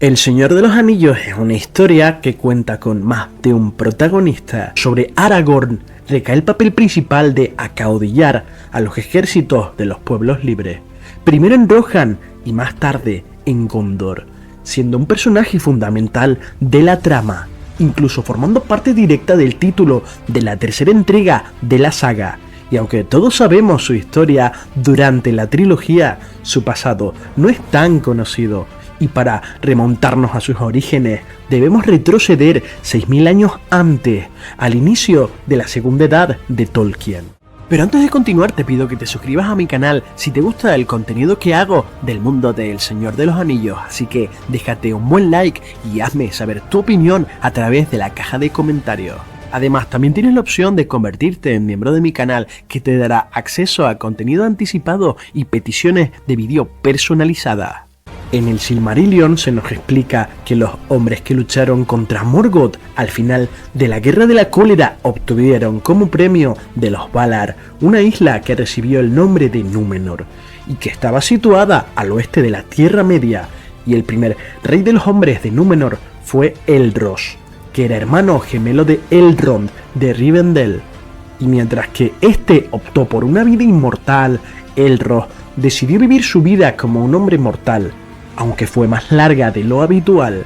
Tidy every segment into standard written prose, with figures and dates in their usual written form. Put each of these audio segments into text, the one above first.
El Señor de los Anillos es una historia que cuenta con más de un protagonista. Sobre Aragorn recae el papel principal de acaudillar a los ejércitos de los pueblos libres, primero en Rohan y más tarde en Gondor, siendo un personaje fundamental de la trama, incluso formando parte directa del título de la tercera entrega de la saga. Y aunque todos sabemos su historia durante la trilogía, su pasado no es tan conocido. Y para remontarnos a sus orígenes, debemos retroceder 6000 años antes, al inicio de la segunda edad de Tolkien. Pero antes de continuar te pido que te suscribas a mi canal si te gusta el contenido que hago del mundo del Señor de los Anillos, así que déjate un buen like y hazme saber tu opinión a través de la caja de comentarios. Además, también tienes la opción de convertirte en miembro de mi canal, que te dará acceso a contenido anticipado y peticiones de vídeo personalizadas. En el Silmarillion se nos explica que los hombres que lucharon contra Morgoth al final de la Guerra de la Cólera obtuvieron como premio de los Valar una isla que recibió el nombre de Númenor y que estaba situada al oeste de la Tierra Media, y el primer rey de los hombres de Númenor fue Elros, que era hermano gemelo de Elrond de Rivendell, y mientras que este optó por una vida inmortal, Elros decidió vivir su vida como un hombre mortal, aunque fue más larga de lo habitual,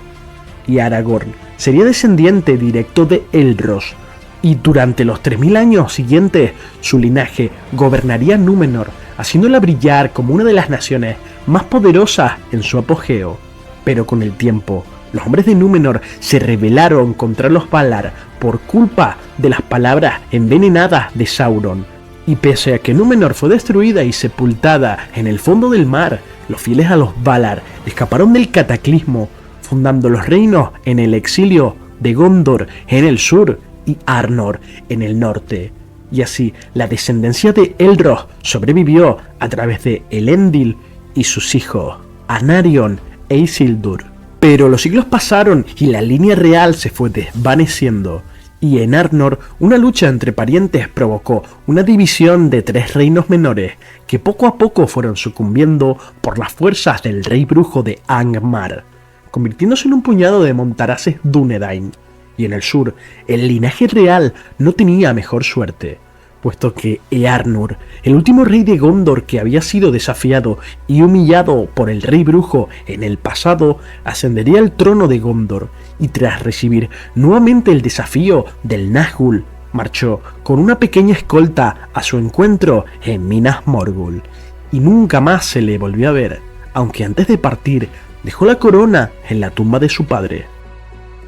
y Aragorn sería descendiente directo de Elros, y durante los 3000 años siguientes su linaje gobernaría Númenor, haciéndola brillar como una de las naciones más poderosas en su apogeo. Pero con el tiempo, los hombres de Númenor se rebelaron contra los Valar por culpa de las palabras envenenadas de Sauron, y pese a que Númenor fue destruida y sepultada en el fondo del mar, los fieles a los Valar escaparon del cataclismo, fundando los reinos en el exilio de Gondor en el sur y Arnor en el norte. Y así la descendencia de Elros sobrevivió a través de Elendil y sus hijos, Anarion e Isildur. Pero los siglos pasaron y la línea real se fue desvaneciendo, y en Arnor una lucha entre parientes provocó una división de 3 reinos menores que poco a poco fueron sucumbiendo por las fuerzas del rey brujo de Angmar, convirtiéndose en un puñado de montaraces Dúnedain. Y en el sur, el linaje real no tenía mejor suerte, puesto que Eärnur, el último rey de Gondor que había sido desafiado y humillado por el rey brujo en el pasado, ascendería al trono de Gondor, y tras recibir nuevamente el desafío del Nazgûl, marchó con una pequeña escolta a su encuentro en Minas Morgul, y nunca más se le volvió a ver, aunque antes de partir dejó la corona en la tumba de su padre.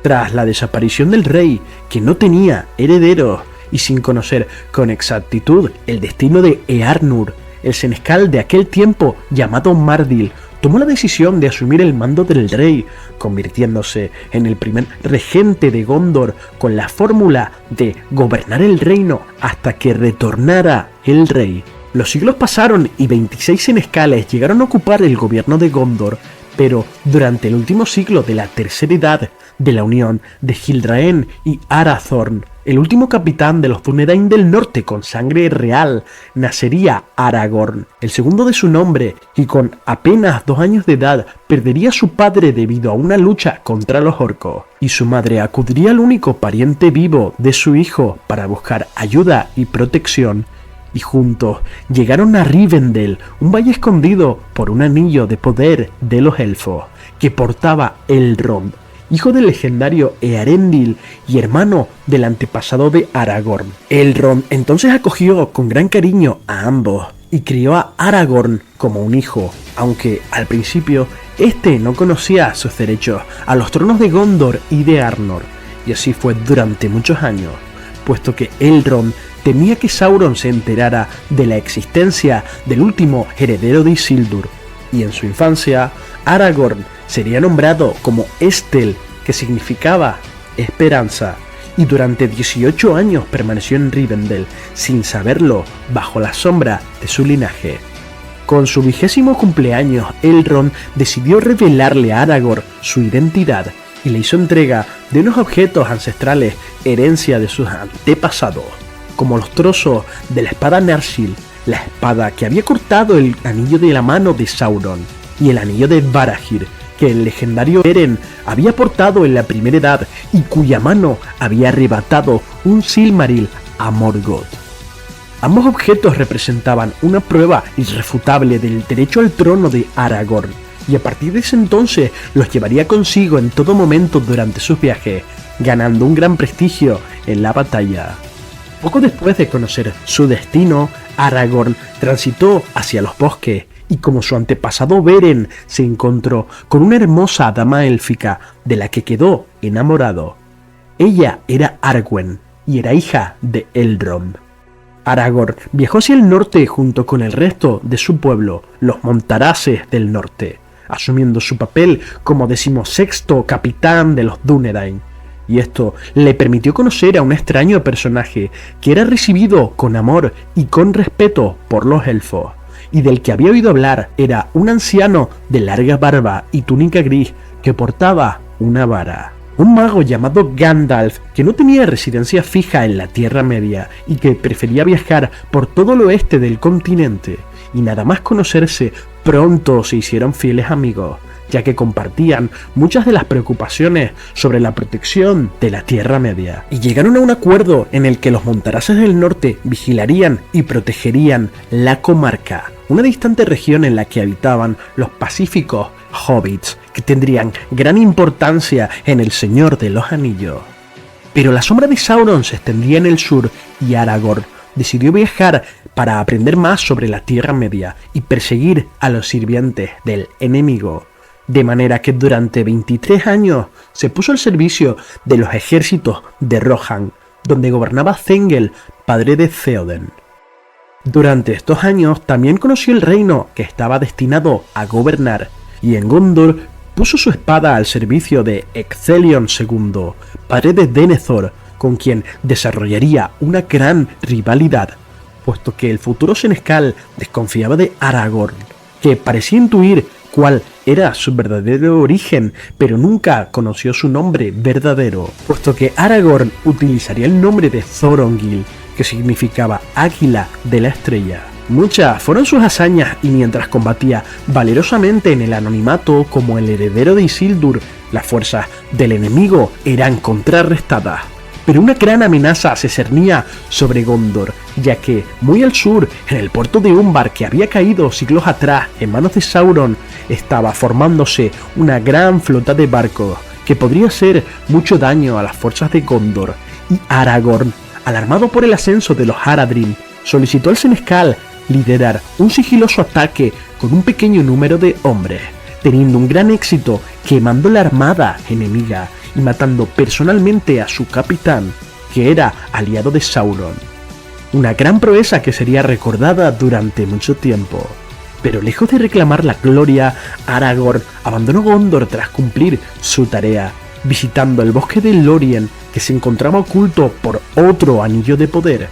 Tras la desaparición del rey, que no tenía herederos, y sin conocer con exactitud el destino de Eärnur, el senescal de aquel tiempo llamado Mardil tomó la decisión de asumir el mando del rey, convirtiéndose en el primer regente de Gondor con la fórmula de gobernar el reino hasta que retornara el rey. Los siglos pasaron y 26 senescales llegaron a ocupar el gobierno de Gondor, pero durante el último siglo de la tercera edad, de la unión de Gildraen y Arathorn, el último capitán de los Dúnedain del norte con sangre real, nacería Aragorn, el segundo de su nombre, y con apenas 2 años de edad perdería a su padre debido a una lucha contra los orcos, y su madre acudiría al único pariente vivo de su hijo para buscar ayuda y protección, y juntos llegaron a Rivendell, un valle escondido por un anillo de poder de los elfos, que portaba Elrond, hijo del legendario Eärendil y hermano del antepasado de Aragorn. Elrond entonces acogió con gran cariño a ambos y crió a Aragorn como un hijo, aunque al principio este no conocía sus derechos a los tronos de Gondor y de Arnor, y así fue durante muchos años, puesto que Elrond temía que Sauron se enterara de la existencia del último heredero de Isildur, y en su infancia Aragorn sería nombrado como Estel, que significaba esperanza, y durante 18 años permaneció en Rivendell, sin saberlo, bajo la sombra de su linaje. Con su 20º cumpleaños, Elrond decidió revelarle a Aragorn su identidad y le hizo entrega de unos objetos ancestrales, herencia de sus antepasados, como los trozos de la espada Narsil, la espada que había cortado el anillo de la mano de Sauron, y el anillo de Barahir, que el legendario Eren había portado en la Primera Edad y cuya mano había arrebatado un Silmaril a Morgoth. Ambos objetos representaban una prueba irrefutable del derecho al trono de Aragorn, y a partir de ese entonces los llevaría consigo en todo momento durante sus viajes, ganando un gran prestigio en la batalla. Poco después de conocer su destino, Aragorn transitó hacia los bosques, y como su antepasado Beren se encontró con una hermosa dama élfica de la que quedó enamorado. Ella era Arwen y era hija de Elrond. Aragorn viajó hacia el norte junto con el resto de su pueblo, los Montaraces del Norte, asumiendo su papel como 16º capitán de los Dúnedain, y esto le permitió conocer a un extraño personaje que era recibido con amor y con respeto por los elfos, y del que había oído hablar. Era un anciano de larga barba y túnica gris que portaba una vara. Un mago llamado Gandalf, que no tenía residencia fija en la Tierra Media y que prefería viajar por todo el oeste del continente, y nada más conocerse, pronto se hicieron fieles amigos, ya que compartían muchas de las preocupaciones sobre la protección de la Tierra Media, y llegaron a un acuerdo en el que los Montaraces del Norte vigilarían y protegerían la comarca, una distante región en la que habitaban los pacíficos hobbits, que tendrían gran importancia en El Señor de los Anillos. Pero la sombra de Sauron se extendía en el sur y Aragorn decidió viajar para aprender más sobre la Tierra Media y perseguir a los sirvientes del enemigo, de manera que durante 23 años se puso al servicio de los ejércitos de Rohan, donde gobernaba Zengel, padre de Theoden. Durante estos años también conoció el reino que estaba destinado a gobernar, y en Gondor puso su espada al servicio de Ecthelion II, padre de Denethor, con quien desarrollaría una gran rivalidad, puesto que el futuro senescal desconfiaba de Aragorn, que parecía intuir cuál era su verdadero origen, pero nunca conoció su nombre verdadero, puesto que Aragorn utilizaría el nombre de Thorongil, que significaba águila de la estrella. Muchas fueron sus hazañas, y mientras combatía valerosamente en el anonimato como el heredero de Isildur, las fuerzas del enemigo eran contrarrestadas. Pero una gran amenaza se cernía sobre Gondor, ya que muy al sur, en el puerto de Umbar, que había caído siglos atrás en manos de Sauron, estaba formándose una gran flota de barcos que podría hacer mucho daño a las fuerzas de Gondor, y Aragorn, alarmado por el ascenso de los Haradrim, solicitó al senescal liderar un sigiloso ataque con un pequeño número de hombres, teniendo un gran éxito quemando la armada enemiga y matando personalmente a su capitán, que era aliado de Sauron. Una gran proeza que sería recordada durante mucho tiempo. Pero lejos de reclamar la gloria, Aragorn abandonó Gondor tras cumplir su tarea, visitando el bosque de Lórien, que se encontraba oculto por otro anillo de poder,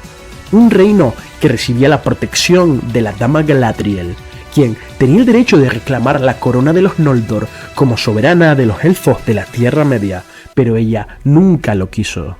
un reino que recibía la protección de la dama Galadriel, quien tenía el derecho de reclamar la corona de los Noldor como soberana de los elfos de la Tierra Media, pero ella nunca lo quiso.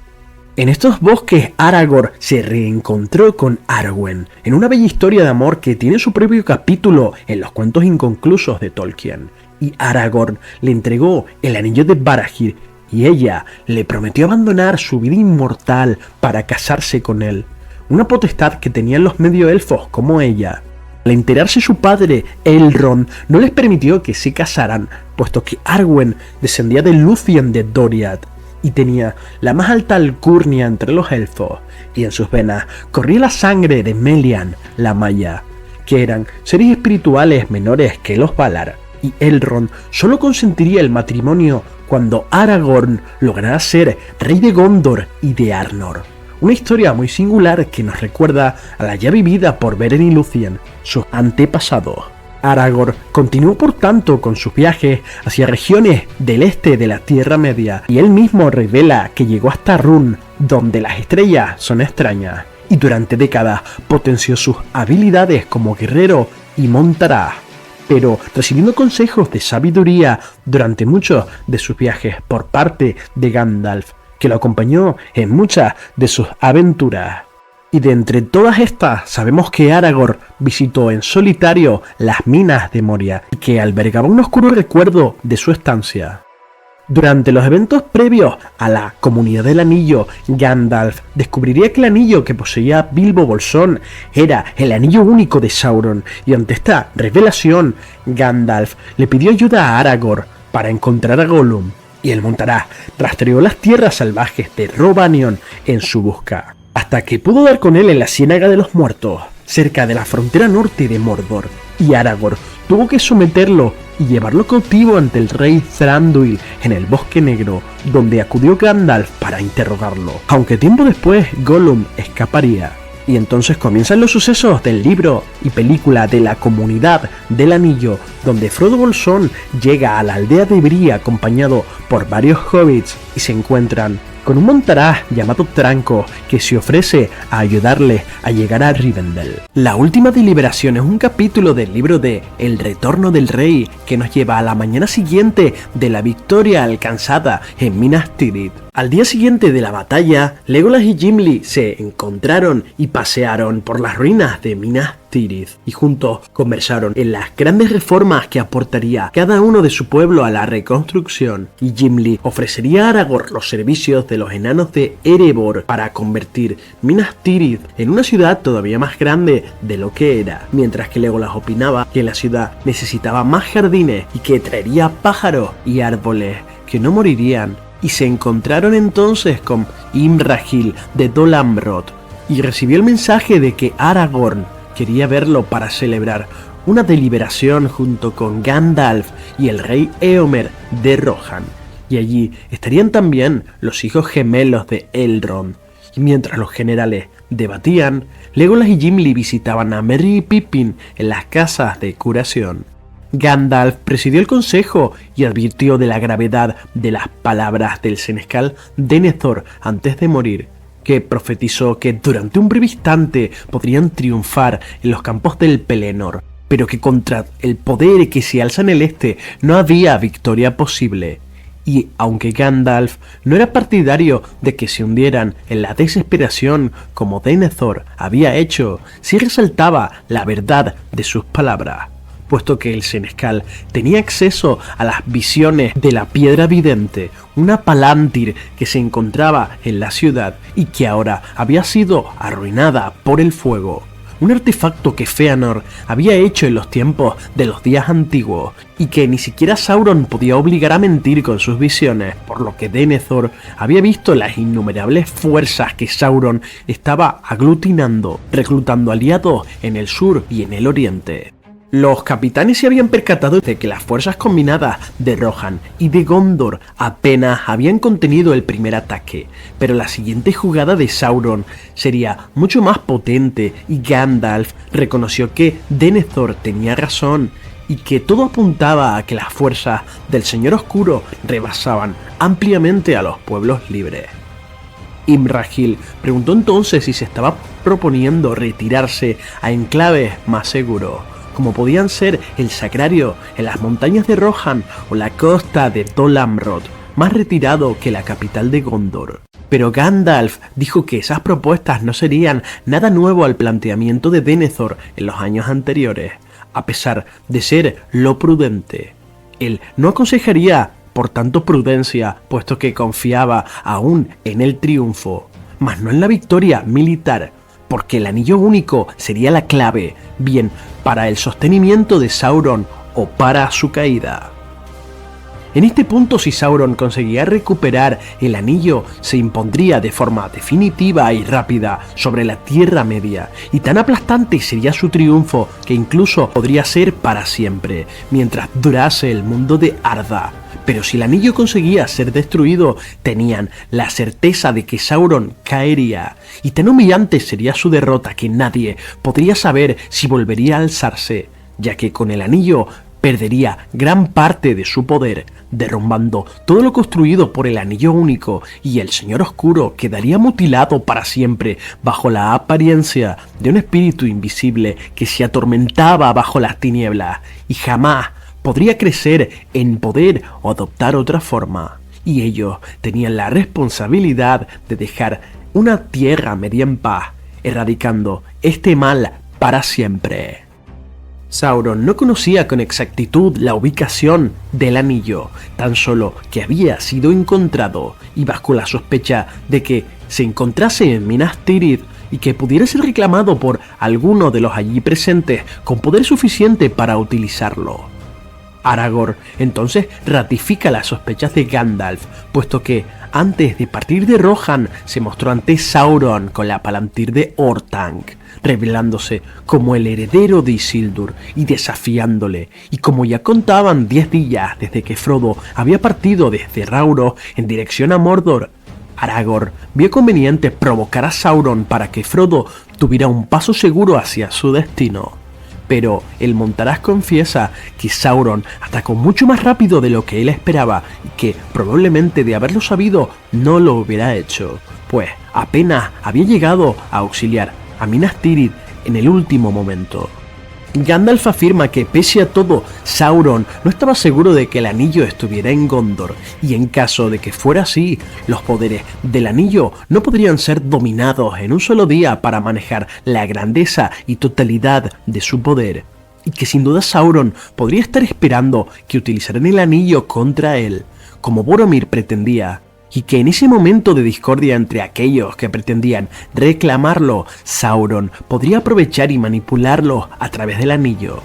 En estos bosques, Aragorn se reencontró con Arwen, en una bella historia de amor que tiene su propio capítulo en los cuentos inconclusos de Tolkien, y Aragorn le entregó el anillo de Barahir, y ella le prometió abandonar su vida inmortal para casarse con él, una potestad que tenían los medio elfos como ella. Al enterarse su padre, Elrond, no les permitió que se casaran, puesto que Arwen descendía de Lúthien de Doriath y tenía la más alta alcurnia entre los elfos, y en sus venas corría la sangre de Melian, la Maya, que eran seres espirituales menores que los Valar, y Elrond solo consentiría el matrimonio cuando Aragorn lograra ser rey de Gondor y de Arnor. Una historia muy singular que nos recuerda a la ya vivida por Beren y Lúthien, sus antepasados. Aragorn continuó por tanto con sus viajes hacia regiones del este de la Tierra Media, y él mismo revela que llegó hasta Rhûn, donde las estrellas son extrañas, y durante décadas potenció sus habilidades como guerrero y montaraz, pero recibiendo consejos de sabiduría durante muchos de sus viajes por parte de Gandalf, que lo acompañó en muchas de sus aventuras. Y de entre todas estas, sabemos que Aragorn visitó en solitario las minas de Moria y que albergaba un oscuro recuerdo de su estancia. Durante los eventos previos a la Comunidad del Anillo, Gandalf descubriría que el anillo que poseía Bilbo Bolsón era el anillo único de Sauron, y ante esta revelación, Gandalf le pidió ayuda a Aragorn para encontrar a Gollum, y el Montaraz rastreó las tierras salvajes de Rhovanion en su busca, hasta que pudo dar con él en la Ciénaga de los Muertos, cerca de la frontera norte de Mordor, y Aragorn tuvo que someterlo y llevarlo cautivo ante el rey Thranduil en el Bosque Negro, donde acudió Gandalf para interrogarlo, aunque tiempo después Gollum escaparía. Y entonces comienzan los sucesos del libro y película de la Comunidad del Anillo, donde Frodo Bolsón llega a la aldea de Bree acompañado por varios hobbits y se encuentran con un Montaraz llamado Tranco que se ofrece a ayudarle a llegar a Rivendell. La última deliberación es un capítulo del libro de El Retorno del Rey que nos lleva a la mañana siguiente de la victoria alcanzada en Minas Tirith. Al día siguiente de la batalla, Legolas y Gimli se encontraron y pasearon por las ruinas de Minas Tirith y juntos conversaron en las grandes reformas que aportaría cada uno de su pueblo a la reconstrucción, y Gimli ofrecería a Aragorn los servicios de los enanos de Erebor para convertir Minas Tirith en una ciudad todavía más grande de lo que era, mientras que Legolas opinaba que la ciudad necesitaba más jardines y que traería pájaros y árboles que no morirían. Y se encontraron entonces con Imrahil de Dol Amroth y recibió el mensaje de que Aragorn quería verlo para celebrar una deliberación junto con Gandalf y el rey Éomer de Rohan. Y allí estarían también los hijos gemelos de Elrond. Y mientras los generales debatían, Legolas y Gimli visitaban a Merry y Pippin en las casas de curación. Gandalf presidió el consejo y advirtió de la gravedad de las palabras del senescal Denethor antes de morir, que profetizó que durante un breve instante podrían triunfar en los campos del Pelennor, pero que contra el poder que se alza en el este no había victoria posible. Y aunque Gandalf no era partidario de que se hundieran en la desesperación como Denethor había hecho, sí resaltaba la verdad de sus palabras, puesto que el senescal tenía acceso a las visiones de la piedra vidente, una palantir que se encontraba en la ciudad y que ahora había sido arruinada por el fuego. Un artefacto que Fëanor había hecho en los tiempos de los días antiguos y que ni siquiera Sauron podía obligar a mentir con sus visiones, por lo que Denethor había visto las innumerables fuerzas que Sauron estaba aglutinando, reclutando aliados en el sur y en el oriente. Los capitanes se habían percatado de que las fuerzas combinadas de Rohan y de Gondor apenas habían contenido el primer ataque, pero la siguiente jugada de Sauron sería mucho más potente y Gandalf reconoció que Denethor tenía razón y que todo apuntaba a que las fuerzas del Señor Oscuro rebasaban ampliamente a los pueblos libres. Imrahil preguntó entonces si se estaba proponiendo retirarse a enclaves más seguros, como podían ser el Sacrario en las montañas de Rohan o la costa de Dol Amroth, más retirado que la capital de Gondor. Pero Gandalf dijo que esas propuestas no serían nada nuevo al planteamiento de Denethor en los años anteriores, a pesar de ser lo prudente. Él no aconsejaría, por tanto, prudencia, puesto que confiaba aún en el triunfo, mas no en la victoria militar, porque el anillo único sería la clave, bien para el sostenimiento de Sauron o para su caída. En este punto, si Sauron conseguía recuperar el anillo, se impondría de forma definitiva y rápida sobre la Tierra Media, y tan aplastante sería su triunfo que incluso podría ser para siempre, mientras durase el mundo de Arda. Pero si el anillo conseguía ser destruido, tenían la certeza de que Sauron caería, y tan humillante sería su derrota que nadie podría saber si volvería a alzarse, ya que con el anillo perdería gran parte de su poder, derrumbando todo lo construido por el anillo único, y el Señor Oscuro quedaría mutilado para siempre bajo la apariencia de un espíritu invisible que se atormentaba bajo las tinieblas, y jamás podría crecer en poder o adoptar otra forma. Y ellos tenían la responsabilidad de dejar una Tierra Media en paz, erradicando este mal para siempre. Sauron no conocía con exactitud la ubicación del anillo, tan solo que había sido encontrado, y bajo la sospecha de que se encontrase en Minas Tirith y que pudiera ser reclamado por alguno de los allí presentes con poder suficiente para utilizarlo. Aragorn entonces ratifica las sospechas de Gandalf, puesto que antes de partir de Rohan se mostró ante Sauron con la Palantir de Orthanc, revelándose como el heredero de Isildur y desafiándole, y como ya contaban 10 días desde que Frodo había partido desde Rauros en dirección a Mordor, Aragorn vio conveniente provocar a Sauron para que Frodo tuviera un paso seguro hacia su destino. Pero el Montaraz confiesa que Sauron atacó mucho más rápido de lo que él esperaba y que probablemente de haberlo sabido no lo hubiera hecho, pues apenas había llegado a auxiliar a Minas Tirith en el último momento. Gandalf afirma que pese a todo, Sauron no estaba seguro de que el anillo estuviera en Gondor, y en caso de que fuera así, los poderes del anillo no podrían ser dominados en un solo día para manejar la grandeza y totalidad de su poder, y que sin duda Sauron podría estar esperando que utilizaran el anillo contra él, como Boromir pretendía, y que en ese momento de discordia entre aquellos que pretendían reclamarlo, Sauron podría aprovechar y manipularlo a través del anillo.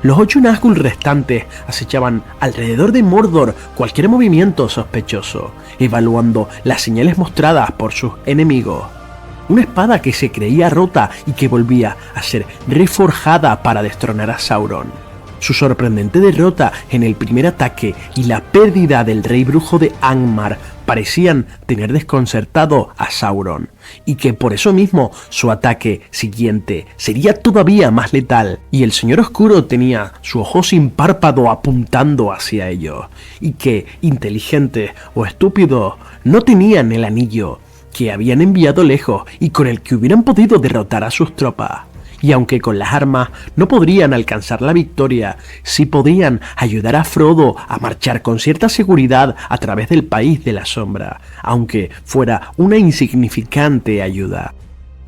Los 8 Nazgûl restantes acechaban alrededor de Mordor cualquier movimiento sospechoso, evaluando las señales mostradas por sus enemigos. Una espada que se creía rota y que volvía a ser reforjada para destronar a Sauron. Su sorprendente derrota en el primer ataque y la pérdida del rey brujo de Angmar parecían tener desconcertado a Sauron, y que por eso mismo su ataque siguiente sería todavía más letal, y el Señor Oscuro tenía su ojo sin párpado apuntando hacia ellos, y que, inteligentes o estúpidos, no tenían el anillo que habían enviado lejos y con el que hubieran podido derrotar a sus tropas. Y aunque con las armas no podrían alcanzar la victoria, sí podían ayudar a Frodo a marchar con cierta seguridad a través del País de la Sombra, aunque fuera una insignificante ayuda.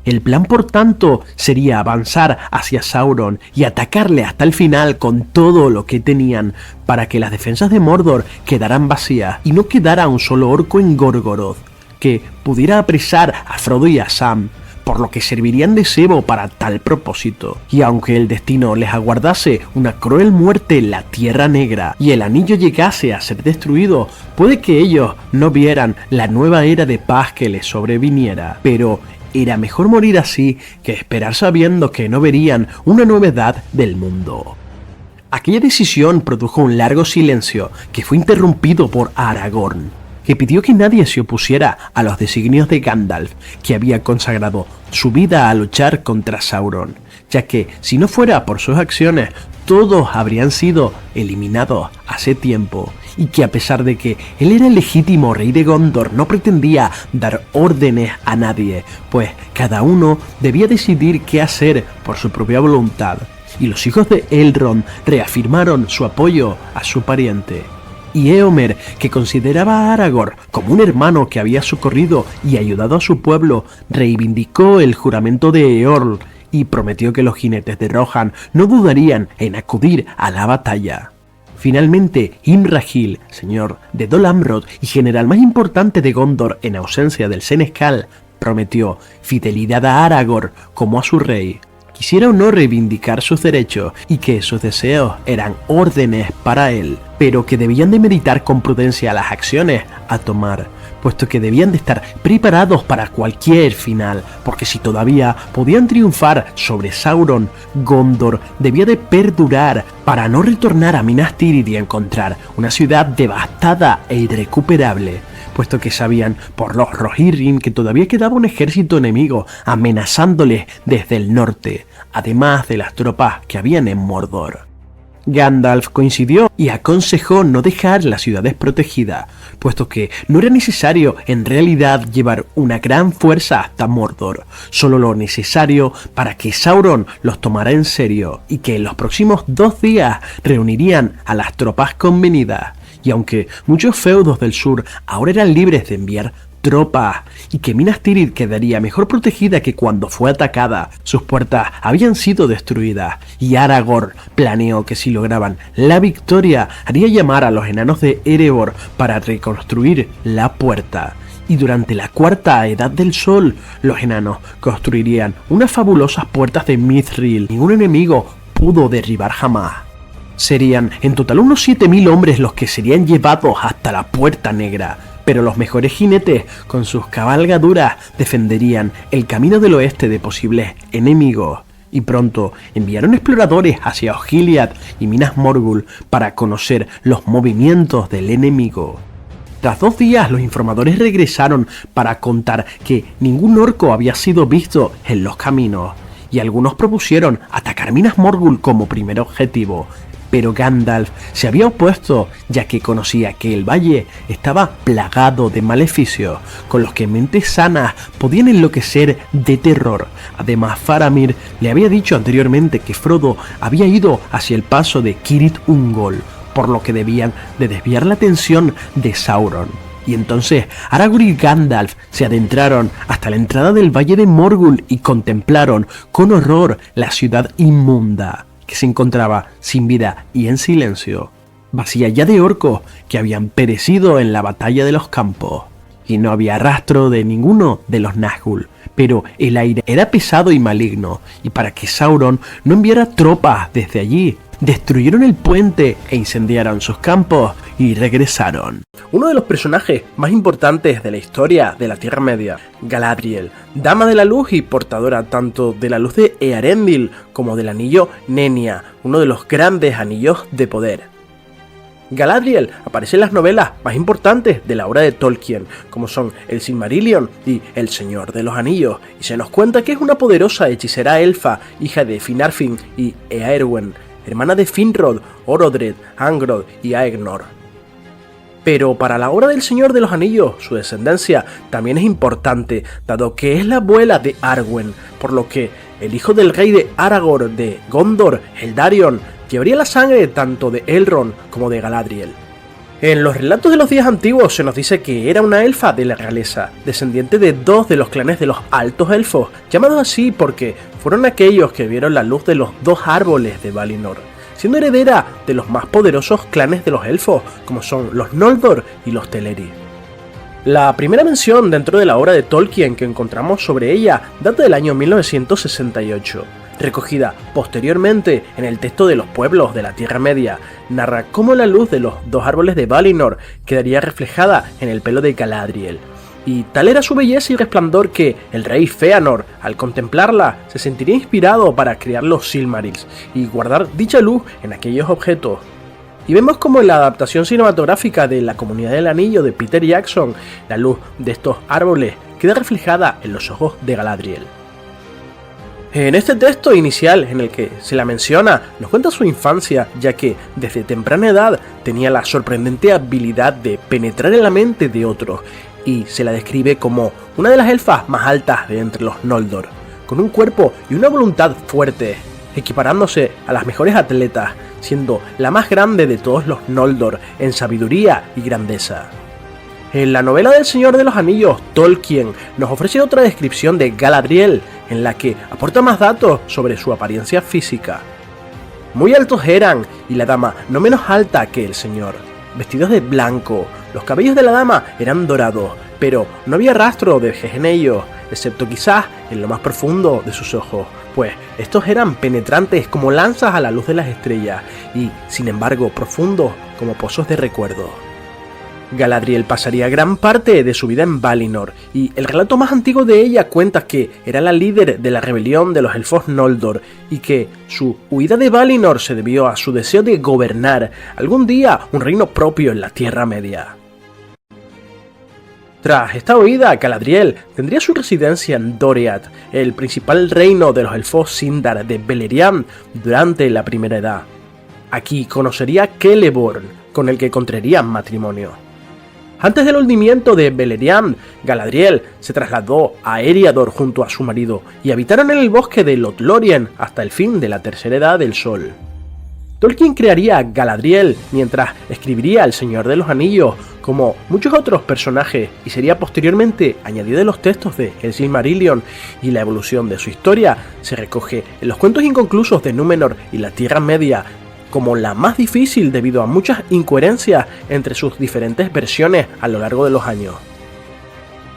El plan, por tanto, sería avanzar hacia Sauron y atacarle hasta el final con todo lo que tenían, para que las defensas de Mordor quedaran vacías y no quedara un solo orco en Gorgoroth que pudiera apresar a Frodo y a Sam, por lo que servirían de cebo para tal propósito. Y aunque el destino les aguardase una cruel muerte en la Tierra Negra y el anillo llegase a ser destruido, puede que ellos no vieran la nueva era de paz que les sobreviniera, pero era mejor morir así que esperar sabiendo que no verían una nueva edad del mundo. Aquella decisión produjo un largo silencio que fue interrumpido por Aragorn, que pidió que nadie se opusiera a los designios de Gandalf, que había consagrado su vida a luchar contra Sauron, ya que si no fuera por sus acciones, todos habrían sido eliminados hace tiempo, y que a pesar de que él era el legítimo rey de Gondor, no pretendía dar órdenes a nadie, pues cada uno debía decidir qué hacer por su propia voluntad, y los hijos de Elrond reafirmaron su apoyo a su pariente. Y Éomer, que consideraba a Aragorn como un hermano que había socorrido y ayudado a su pueblo, reivindicó el juramento de Eorl y prometió que los jinetes de Rohan no dudarían en acudir a la batalla. Finalmente, Imrahil, señor de Dol Amroth y general más importante de Gondor en ausencia del Senescal, prometió fidelidad a Aragorn como a su rey. Quisiera o no reivindicar sus derechos y que sus deseos eran órdenes para él, pero que debían de meditar con prudencia las acciones a tomar, puesto que debían de estar preparados para cualquier final, porque si todavía podían triunfar sobre Sauron, Gondor debía de perdurar para no retornar a Minas Tirith y encontrar una ciudad devastada e irrecuperable, puesto que sabían por los Rohirrim que todavía quedaba un ejército enemigo amenazándoles desde el norte, además de las tropas que habían en Mordor. Gandalf coincidió y aconsejó no dejar las ciudades protegidas, puesto que no era necesario en realidad llevar una gran fuerza hasta Mordor, solo lo necesario para que Sauron los tomara en serio, y que en los próximos 2 días reunirían a las tropas convenidas. Y aunque muchos feudos del sur ahora eran libres de enviar tropas y que Minas Tirith quedaría mejor protegida que cuando fue atacada. Sus puertas habían sido destruidas y Aragorn planeó que si lograban la victoria haría llamar a los enanos de Erebor para reconstruir la puerta. Y durante la cuarta edad del sol, los enanos construirían unas fabulosas puertas de Mithril. Ningún enemigo pudo derribar jamás. Serían en total unos 7000 hombres los que serían llevados hasta la Puerta Negra, pero los mejores jinetes con sus cabalgaduras defenderían el camino del oeste de posibles enemigos. Y pronto enviaron exploradores hacia Osgiliath y Minas Morgul para conocer los movimientos del enemigo. Tras 2 días, los informadores regresaron para contar que ningún orco había sido visto en los caminos, y algunos propusieron atacar Minas Morgul como primer objetivo, pero Gandalf se había opuesto, ya que conocía que el valle estaba plagado de maleficios, con los que mentes sanas podían enloquecer de terror. Además, Faramir le había dicho anteriormente que Frodo había ido hacia el paso de Cirith Ungol, por lo que debían de desviar la atención de Sauron. Y entonces Aragorn y Gandalf se adentraron hasta la entrada del Valle de Morgul y contemplaron con horror la ciudad inmunda, que se encontraba sin vida y en silencio, vacía ya de orcos que habían perecido en la batalla de los campos. Y no había rastro de ninguno de los Nazgûl, pero el aire era pesado y maligno, y para que Sauron no enviara tropas desde allí, destruyeron el puente e incendiaron sus campos y regresaron. Uno de los personajes más importantes de la historia de la Tierra Media, Galadriel, Dama de la Luz y portadora tanto de la luz de Eärendil como del anillo Nenya, uno de los grandes anillos de poder. Galadriel aparece en las novelas más importantes de la obra de Tolkien, como son El Silmarillion y El Señor de los Anillos, y se nos cuenta que es una poderosa hechicera elfa, hija de Finarfin y Eärwen, hermana de Finrod, Orodred, Angrod y Aegnor. Pero para la obra del Señor de los Anillos, su descendencia también es importante, dado que es la abuela de Arwen, por lo que el hijo del rey de Aragorn de Gondor, Eldarion, llevaría la sangre tanto de Elrond como de Galadriel. En los relatos de los días antiguos se nos dice que era una elfa de la realeza, descendiente de 2 de los clanes de los Altos Elfos, llamados así porque fueron aquellos que vieron la luz de los 2 árboles de Valinor, siendo heredera de los más poderosos clanes de los elfos, como son los Noldor y los Teleri. La primera mención dentro de la obra de Tolkien que encontramos sobre ella data del año 1968. Recogida posteriormente en el texto de los pueblos de la Tierra Media, narra cómo la luz de los 2 árboles de Valinor quedaría reflejada en el pelo de Galadriel, y tal era su belleza y resplandor que el rey Fëanor, al contemplarla, se sentiría inspirado para crear los Silmarils y guardar dicha luz en aquellos objetos. Y vemos como en la adaptación cinematográfica de La Comunidad del Anillo de Peter Jackson, la luz de estos árboles queda reflejada en los ojos de Galadriel. En este texto inicial en el que se la menciona, nos cuenta su infancia, ya que desde temprana edad tenía la sorprendente habilidad de penetrar en la mente de otros, y se la describe como una de las elfas más altas de entre los Noldor, con un cuerpo y una voluntad fuertes, equiparándose a las mejores atletas, siendo la más grande de todos los Noldor en sabiduría y grandeza. En la novela del Señor de los Anillos, Tolkien nos ofrece otra descripción de Galadriel, en la que aporta más datos sobre su apariencia física. Muy altos eran, y la dama no menos alta que el señor, vestidos de blanco. Los cabellos de la dama eran dorados, pero no había rastro de vejez en ellos, excepto quizás en lo más profundo de sus ojos, pues estos eran penetrantes como lanzas a la luz de las estrellas, y sin embargo profundos como pozos de recuerdo. Galadriel pasaría gran parte de su vida en Valinor, y el relato más antiguo de ella cuenta que era la líder de la rebelión de los elfos Noldor, y que su huida de Valinor se debió a su deseo de gobernar algún día un reino propio en la Tierra Media. Tras esta huida, Galadriel tendría su residencia en Doriath, el principal reino de los elfos Sindar de Beleriand durante la Primera Edad. Aquí conocería a Celeborn, con el que contraería matrimonio. Antes del hundimiento de Beleriand, Galadriel se trasladó a Eriador junto a su marido y habitaron en el bosque de Lothlórien hasta el fin de la Tercera Edad del Sol. Tolkien crearía a Galadriel mientras escribiría El Señor de los Anillos, como muchos otros personajes, y sería posteriormente añadido en los textos de El Silmarillion, y la evolución de su historia se recoge en los cuentos inconclusos de Númenor y la Tierra Media, como la más difícil debido a muchas incoherencias entre sus diferentes versiones a lo largo de los años.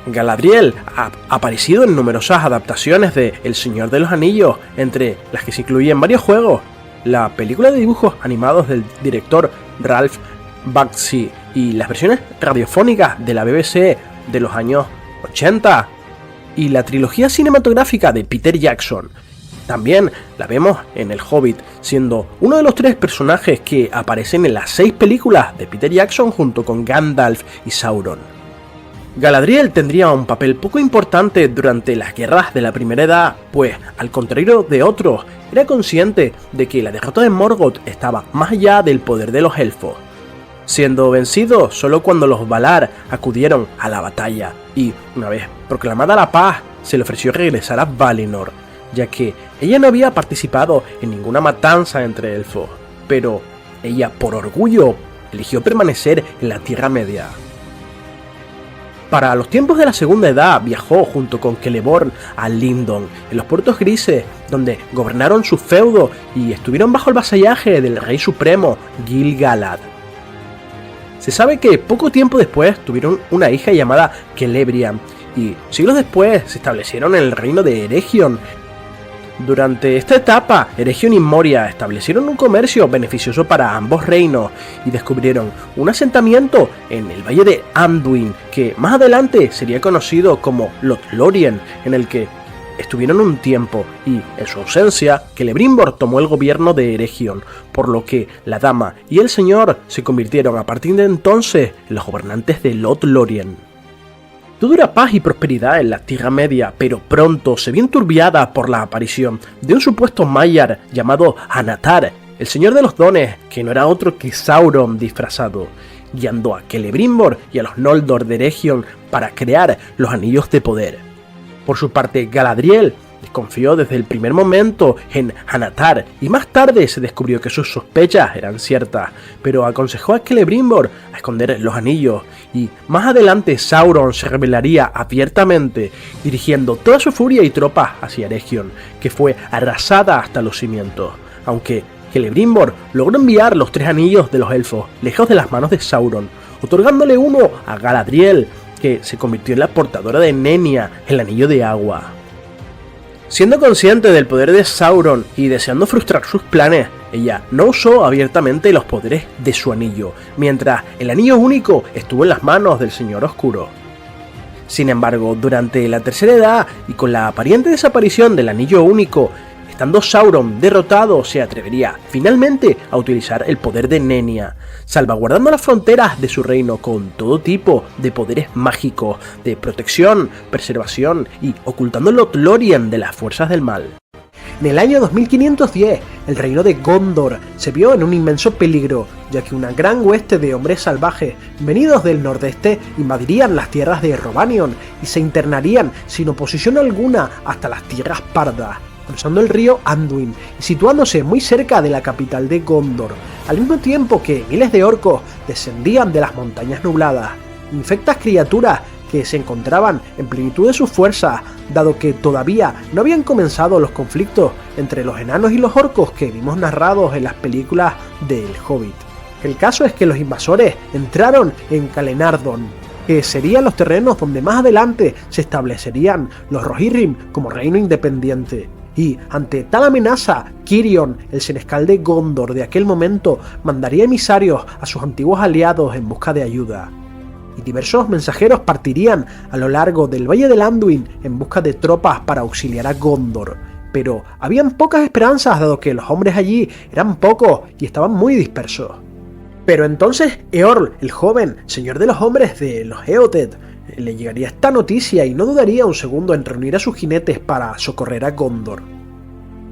Galadriel ha aparecido en numerosas adaptaciones de El Señor de los Anillos, entre las que se incluyen varios juegos, la película de dibujos animados del director Ralph Bakshi y las versiones radiofónicas de la BBC de los años 80, y la trilogía cinematográfica de Peter Jackson. También la vemos en El Hobbit, siendo uno de los 3 personajes que aparecen en las 6 películas de Peter Jackson junto con Gandalf y Sauron. Galadriel tendría un papel poco importante durante las guerras de la Primera Edad, pues, al contrario de otros, era consciente de que la derrota de Morgoth estaba más allá del poder de los elfos, siendo vencido solo cuando los Valar acudieron a la batalla, y una vez proclamada la paz, se le ofreció regresar a Valinor, ya que ella no había participado en ninguna matanza entre elfos, pero ella por orgullo eligió permanecer en la Tierra Media. Para los tiempos de la Segunda Edad viajó junto con Celeborn a Lindon, en los Puertos Grises, donde gobernaron su feudo y estuvieron bajo el vasallaje del Rey Supremo Gil-galad. Se sabe que poco tiempo después tuvieron una hija llamada Celebrian, y siglos después se establecieron en el reino de Eregion. Durante esta etapa, Eregion y Moria establecieron un comercio beneficioso para ambos reinos y descubrieron un asentamiento en el valle de Anduin, que más adelante sería conocido como Lothlórien, en el que estuvieron un tiempo, y en su ausencia, Celebrimbor tomó el gobierno de Eregion, por lo que la dama y el señor se convirtieron a partir de entonces en los gobernantes de Lothlórien. Todo era paz y prosperidad en la Tierra Media, pero pronto se vio enturbiada por la aparición de un supuesto Maiar llamado Anatar, el Señor de los Dones, que no era otro que Sauron disfrazado, guiando a Celebrimbor y a los Noldor de Eregion para crear los Anillos de Poder. Por su parte, Galadriel desconfió desde el primer momento en Anatar, y más tarde se descubrió que sus sospechas eran ciertas, pero aconsejó a Celebrimbor a esconder los anillos, y más adelante Sauron se rebelaría abiertamente, dirigiendo toda su furia y tropas hacia Eregion, que fue arrasada hasta los cimientos, aunque Celebrimbor logró enviar los 3 anillos de los elfos lejos de las manos de Sauron, otorgándole uno a Galadriel, que se convirtió en la portadora de Nenya, el anillo de agua. Siendo consciente del poder de Sauron y deseando frustrar sus planes, ella no usó abiertamente los poderes de su anillo, mientras el anillo único estuvo en las manos del Señor Oscuro. Sin embargo, durante la Tercera Edad y con la aparente desaparición del anillo único, estando Sauron derrotado, se atrevería finalmente a utilizar el poder de Nenya, salvaguardando las fronteras de su reino con todo tipo de poderes mágicos, de protección, preservación y ocultando Lothlórien de las fuerzas del mal. En el año 2510, el reino de Gondor se vio en un inmenso peligro, ya que una gran hueste de hombres salvajes venidos del nordeste invadirían las tierras de Rhovanion y se internarían sin oposición alguna hasta las tierras pardas, cruzando el río Anduin y situándose muy cerca de la capital de Gondor, al mismo tiempo que miles de orcos descendían de las montañas nubladas, infectas criaturas que se encontraban en plenitud de sus fuerzas, dado que todavía no habían comenzado los conflictos entre los enanos y los orcos que vimos narrados en las películas del Hobbit. El caso es que los invasores entraron en Calenardon, que serían los terrenos donde más adelante se establecerían los Rohirrim como reino independiente. Y, ante tal amenaza, Cirion, el senescal de Gondor de aquel momento, mandaría emisarios a sus antiguos aliados en busca de ayuda. Y diversos mensajeros partirían a lo largo del Valle del Anduin en busca de tropas para auxiliar a Gondor. Pero habían pocas esperanzas dado que los hombres allí eran pocos y estaban muy dispersos. Pero entonces Eorl, el joven señor de los hombres de los Eotet, le llegaría esta noticia y no dudaría un segundo en reunir a sus jinetes para socorrer a Gondor.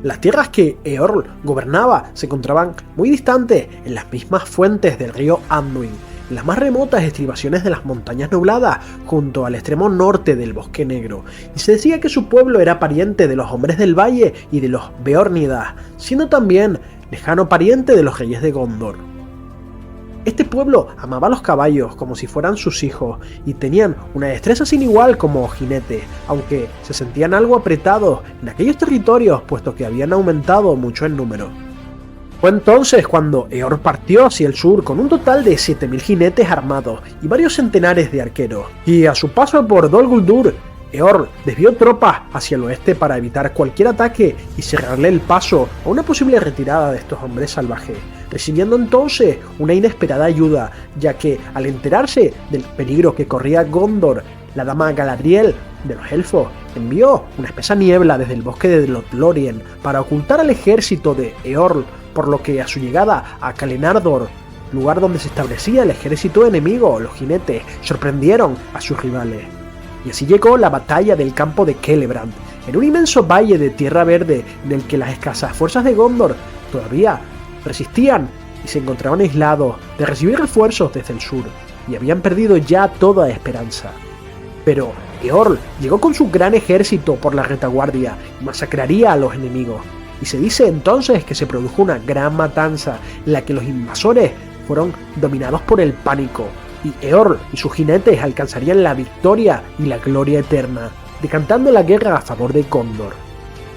Las tierras que Eorl gobernaba se encontraban muy distantes en las mismas fuentes del río Anduin, en las más remotas estribaciones de las montañas nubladas, junto al extremo norte del Bosque Negro, y se decía que su pueblo era pariente de los hombres del valle y de los Beornidas, siendo también lejano pariente de los reyes de Gondor. Este pueblo amaba a los caballos como si fueran sus hijos y tenían una destreza sin igual como jinetes, aunque se sentían algo apretados en aquellos territorios puesto que habían aumentado mucho en número. Fue entonces cuando Eorl partió hacia el sur con un total de 7000 jinetes armados y varios centenares de arqueros, y a su paso por Dol Guldur, Eorl desvió tropas hacia el oeste para evitar cualquier ataque y cerrarle el paso a una posible retirada de estos hombres salvajes, recibiendo entonces una inesperada ayuda, ya que al enterarse del peligro que corría Gondor, la dama Galadriel de los elfos envió una espesa niebla desde el bosque de Lothlórien para ocultar al ejército de Eorl, por lo que a su llegada a Calenardor, lugar donde se establecía el ejército enemigo, los jinetes sorprendieron a sus rivales. Y así llegó la batalla del campo de Celebrant, en un inmenso valle de tierra verde en el que las escasas fuerzas de Gondor todavía resistían y se encontraban aislados de recibir refuerzos desde el sur, y habían perdido ya toda esperanza. Pero Eorl llegó con su gran ejército por la retaguardia y masacraría a los enemigos, y se dice entonces que se produjo una gran matanza en la que los invasores fueron dominados por el pánico, y Eorl y sus jinetes alcanzarían la victoria y la gloria eterna, decantando la guerra a favor de Gondor.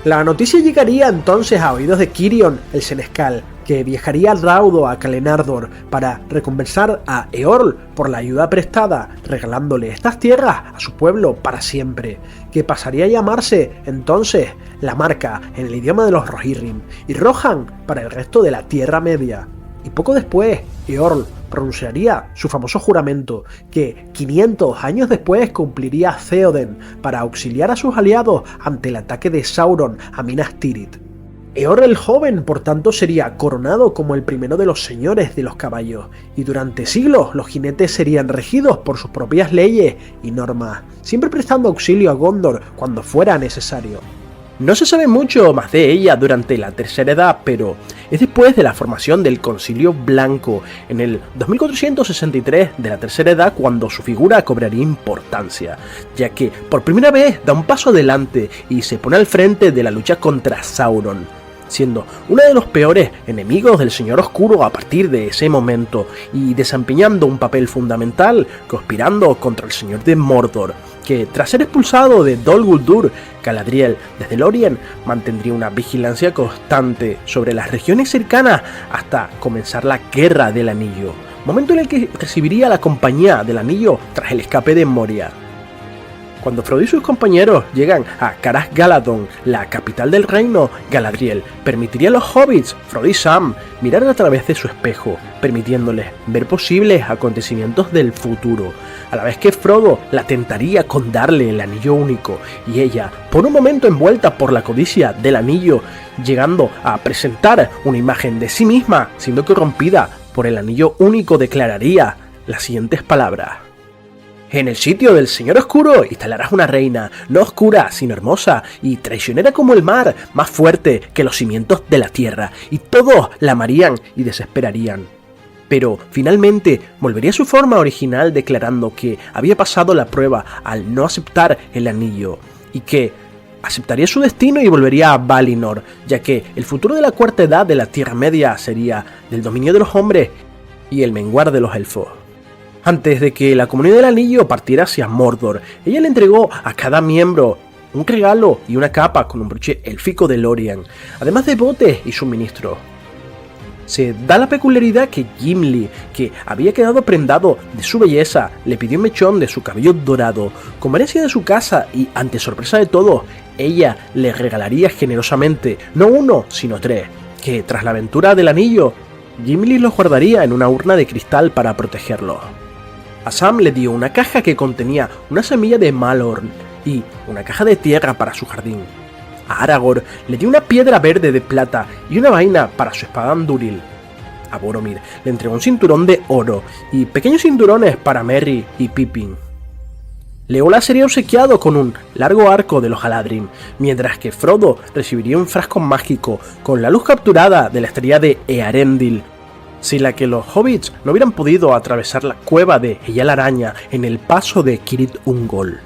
La noticia llegaría entonces a oídos de Cirion el Senescal, que viajaría raudo a Calenardor para recompensar a Eorl por la ayuda prestada, regalándole estas tierras a su pueblo para siempre, que pasaría a llamarse entonces la Marca en el idioma de los Rohirrim, y Rohan para el resto de la Tierra Media. Y poco después, Eorl pronunciaría su famoso juramento, que 500 años después cumpliría Theoden para auxiliar a sus aliados ante el ataque de Sauron a Minas Tirith. Eorl el joven, por tanto, sería coronado como el primero de los señores de los caballos, y durante siglos los jinetes serían regidos por sus propias leyes y normas, siempre prestando auxilio a Gondor cuando fuera necesario. No se sabe mucho más de ella durante la Tercera Edad, pero es después de la formación del Concilio Blanco, en el 2463 de la Tercera Edad, cuando su figura cobraría importancia, ya que por primera vez da un paso adelante y se pone al frente de la lucha contra Sauron, siendo uno de los peores enemigos del Señor Oscuro a partir de ese momento, y desempeñando un papel fundamental conspirando contra el Señor de Mordor, que tras ser expulsado de Dol Guldur, Galadriel desde Lórien mantendría una vigilancia constante sobre las regiones cercanas hasta comenzar la Guerra del Anillo, momento en el que recibiría la compañía del Anillo tras el escape de Moria. Cuando Frodo y sus compañeros llegan a Caras Galadon, la capital del reino, Galadriel permitiría a los hobbits, Frodo y Sam, mirar a través de su espejo, permitiéndoles ver posibles acontecimientos del futuro, a la vez que Frodo la tentaría con darle el anillo único, y ella, por un momento envuelta por la codicia del anillo, llegando a presentar una imagen de sí misma, siendo corrompida por el anillo único, declararía las siguientes palabras: en el sitio del Señor Oscuro instalarás una reina, no oscura, sino hermosa, y traicionera como el mar, más fuerte que los cimientos de la tierra, y todos la amarían y desesperarían. Pero finalmente volvería a su forma original, declarando que había pasado la prueba al no aceptar el anillo, y que aceptaría su destino y volvería a Valinor, ya que el futuro de la Cuarta Edad de la Tierra Media sería del dominio de los hombres y el menguar de los elfos. Antes de que la Comunidad del Anillo partiera hacia Mordor, ella le entregó a cada miembro un regalo y una capa con un broche élfico de Lórien, además de botes y suministros. Se da la peculiaridad que Gimli, que había quedado prendado de su belleza, le pidió un mechón de su cabello dorado, como herencia de su casa, y ante sorpresa de todos, ella le regalaría generosamente no uno, sino 3, que tras la aventura del anillo, Gimli los guardaría en una urna de cristal para protegerlos. A Sam le dio una caja que contenía una semilla de Malorn y una caja de tierra para su jardín. A Aragorn le dio una piedra verde de plata y una vaina para su espada Andúril. A Boromir le entregó un cinturón de oro y pequeños cinturones para Merry y Pippin. Legolas sería obsequiado con un largo arco de los Galadrim, mientras que Frodo recibiría un frasco mágico con la luz capturada de la estrella de Earendil, sin la que los hobbits no hubieran podido atravesar la cueva de Eyal Araña en el paso de Cirith Ungol.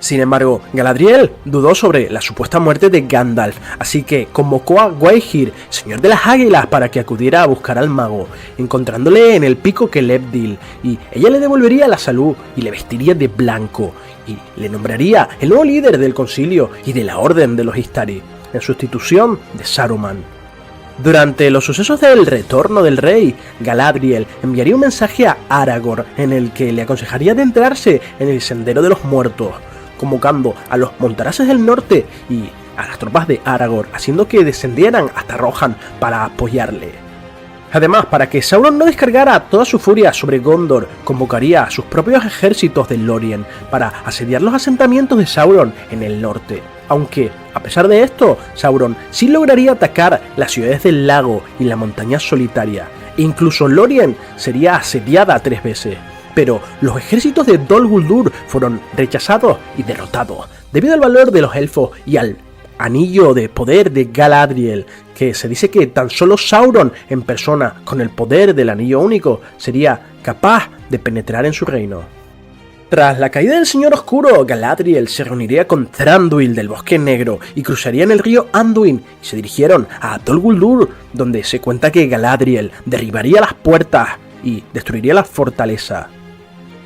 Sin embargo, Galadriel dudó sobre la supuesta muerte de Gandalf, así que convocó a Gwaihir, señor de las águilas, para que acudiera a buscar al mago, encontrándole en el pico Celebdil, y ella le devolvería la salud y le vestiría de blanco, y le nombraría el nuevo líder del concilio y de la Orden de los Istari, en sustitución de Saruman. Durante los sucesos del retorno del rey, Galadriel enviaría un mensaje a Aragorn en el que le aconsejaría adentrarse en el Sendero de los Muertos, convocando a los Montaraces del Norte y a las tropas de Aragorn, haciendo que descendieran hasta Rohan para apoyarle. Además, para que Sauron no descargara toda su furia sobre Gondor, convocaría a sus propios ejércitos de Lórien para asediar los asentamientos de Sauron en el norte. Aunque, a pesar de esto, Sauron sí lograría atacar las ciudades del lago y la montaña solitaria, e incluso Lórien sería asediada 3 veces. Pero los ejércitos de Dol Guldur fueron rechazados y derrotados, debido al valor de los elfos y al anillo de poder de Galadriel, que se dice que tan solo Sauron en persona, con el poder del anillo único, sería capaz de penetrar en su reino. Tras la caída del Señor Oscuro, Galadriel se reuniría con Thranduil del Bosque Negro y cruzarían el río Anduin y se dirigieron a Dol Guldur, donde se cuenta que Galadriel derribaría las puertas y destruiría la fortaleza.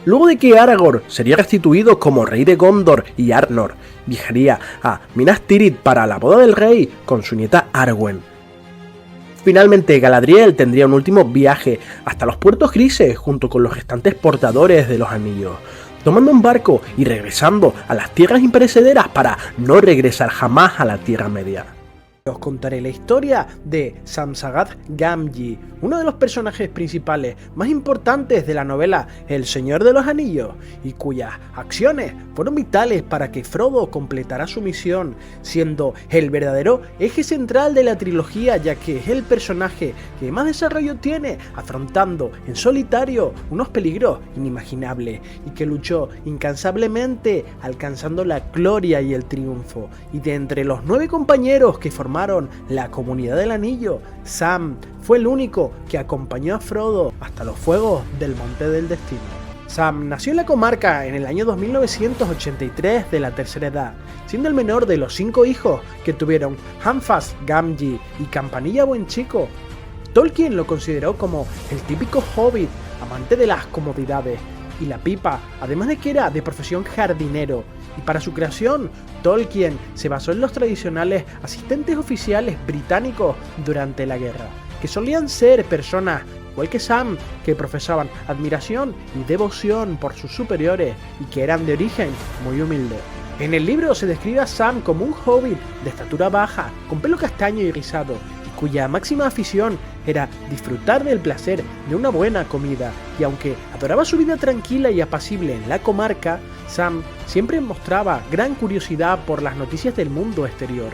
Luego de que Aragorn sería restituido como rey de Gondor y Arnor, viajaría a Minas Tirith para la boda del rey con su nieta Arwen. Finalmente, Galadriel tendría un último viaje hasta los Puertos Grises junto con los restantes portadores de los anillos, tomando un barco y regresando a las tierras imperecederas para no regresar jamás a la Tierra Media. Os contaré la historia de Samzagat Gamgee, uno de los personajes principales más importantes de la novela El Señor de los Anillos, y cuyas acciones fueron vitales para que Frodo completara su misión, siendo el verdadero eje central de la trilogía, ya que es el personaje que más desarrollo tiene, afrontando en solitario unos peligros inimaginables, y que luchó incansablemente alcanzando la gloria y el triunfo. Y de entre los 9 compañeros que formaron la Comunidad del Anillo, Sam fue el único que acompañó a Frodo hasta los fuegos del Monte del Destino. Sam nació en la comarca en el año 2983 de la Tercera Edad, siendo el menor de los 5 hijos que tuvieron Hamfast Gamgee y Campanilla Buenchico. Tolkien lo consideró como el típico hobbit, amante de las comodidades y la pipa, además de que era de profesión jardinero, y para su creación, Tolkien se basó en los tradicionales asistentes oficiales británicos durante la guerra, que solían ser personas, igual que Sam, que profesaban admiración y devoción por sus superiores y que eran de origen muy humilde. En el libro se describe a Sam como un hobbit de estatura baja, con pelo castaño y rizado, cuya máxima afición era disfrutar del placer de una buena comida, y aunque adoraba su vida tranquila y apacible en la comarca, Sam siempre mostraba gran curiosidad por las noticias del mundo exterior,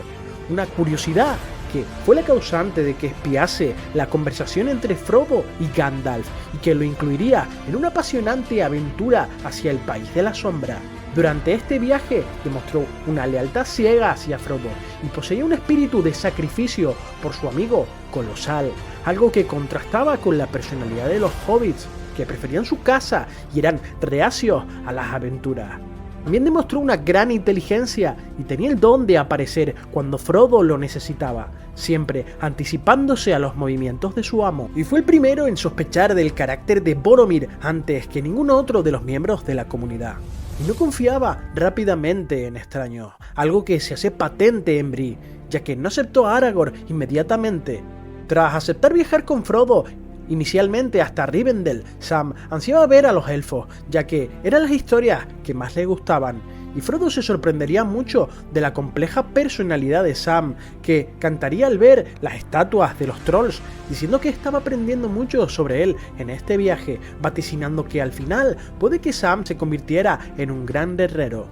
una curiosidad que fue la causante de que espiase la conversación entre Frodo y Gandalf, y que lo incluiría en una apasionante aventura hacia el País de la Sombra. Durante este viaje demostró una lealtad ciega hacia Frodo y poseía un espíritu de sacrificio por su amigo colosal, algo que contrastaba con la personalidad de los hobbits, que preferían su casa y eran reacios a las aventuras. También demostró una gran inteligencia y tenía el don de aparecer cuando Frodo lo necesitaba, siempre anticipándose a los movimientos de su amo, y fue el primero en sospechar del carácter de Boromir antes que ningún otro de los miembros de la comunidad. Y no confiaba rápidamente en extraños, algo que se hace patente en Bree, ya que no aceptó a Aragorn inmediatamente. Tras aceptar viajar con Frodo inicialmente hasta Rivendell, Sam ansiaba ver a los elfos, ya que eran las historias que más le gustaban, y Frodo se sorprendería mucho de la compleja personalidad de Sam, que cantaría al ver las estatuas de los trolls, diciendo que estaba aprendiendo mucho sobre él en este viaje, vaticinando que al final puede que Sam se convirtiera en un gran guerrero.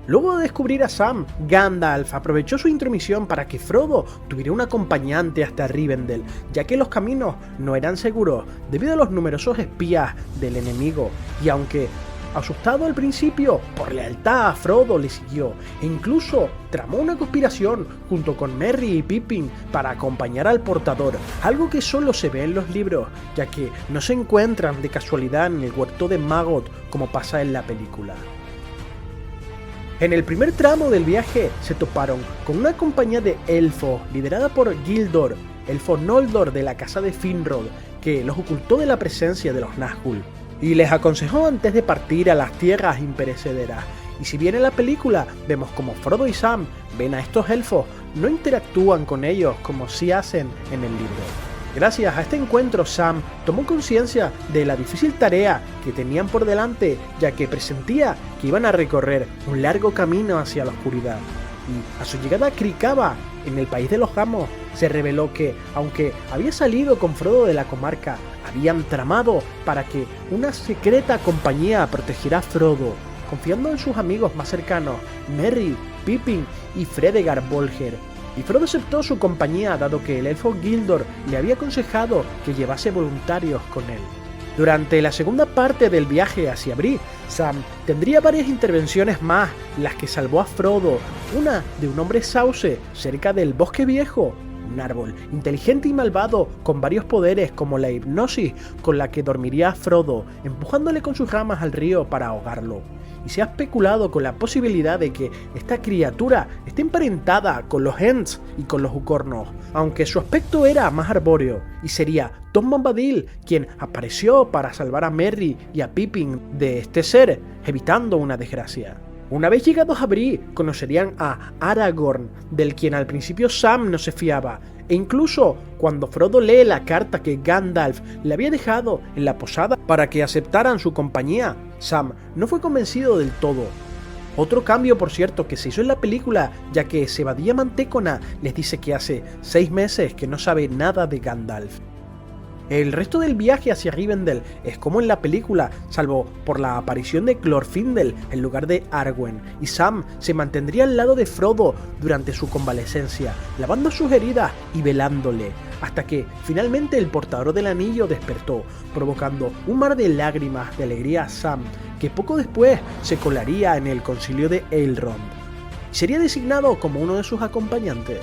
Luego de descubrir a Sam, Gandalf aprovechó su intromisión para que Frodo tuviera un acompañante hasta Rivendell, ya que los caminos no eran seguros debido a los numerosos espías del enemigo, y aunque asustado al principio, por lealtad a Frodo le siguió, e incluso tramó una conspiración junto con Merry y Pippin para acompañar al portador, algo que solo se ve en los libros, ya que no se encuentran de casualidad en el huerto de Maggot como pasa en la película. En el primer tramo del viaje se toparon con una compañía de elfos liderada por Gildor, elfo Noldor de la casa de Finrod, que los ocultó de la presencia de los Nazgûl, y les aconsejó antes de partir a las tierras imperecederas. Y si bien en la película vemos como Frodo y Sam ven a estos elfos, no interactúan con ellos como sí hacen en el libro. Gracias a este encuentro, Sam tomó conciencia de la difícil tarea que tenían por delante, ya que presentía que iban a recorrer un largo camino hacia la oscuridad. Y a su llegada a Krikaba, en el país de los Gamos, se reveló que, aunque había salido con Frodo de la comarca, habían tramado para que una secreta compañía protegiera a Frodo, confiando en sus amigos más cercanos, Merry, Pippin y Fredegar Bolger. Y Frodo aceptó su compañía dado que el elfo Gildor le había aconsejado que llevase voluntarios con él. Durante la segunda parte del viaje hacia Bree, Sam tendría varias intervenciones más, las que salvó a Frodo, una de un hombre sauce cerca del Bosque Viejo, un árbol inteligente y malvado con varios poderes como la hipnosis con la que dormiría a Frodo, empujándole con sus ramas al río para ahogarlo. Y se ha especulado con la posibilidad de que esta criatura esté emparentada con los Ents y con los Ucornos, aunque su aspecto era más arbóreo, y sería Tom Bombadil quien apareció para salvar a Merry y a Pippin de este ser, evitando una desgracia. Una vez llegados a Bree, conocerían a Aragorn, del quien al principio Sam no se fiaba, e incluso cuando Frodo lee la carta que Gandalf le había dejado en la posada para que aceptaran su compañía, Sam no fue convencido del todo. Otro cambio, por cierto, que se hizo en la película, ya que Sebadilla Mantécona les dice que hace 6 meses que no sabe nada de Gandalf. El resto del viaje hacia Rivendell es como en la película, salvo por la aparición de Glorfindel en lugar de Arwen, y Sam se mantendría al lado de Frodo durante su convalecencia, lavando sus heridas y velándole, hasta que finalmente el portador del anillo despertó, provocando un mar de lágrimas de alegría a Sam, que poco después se colaría en el concilio de Elrond, y sería designado como uno de sus acompañantes.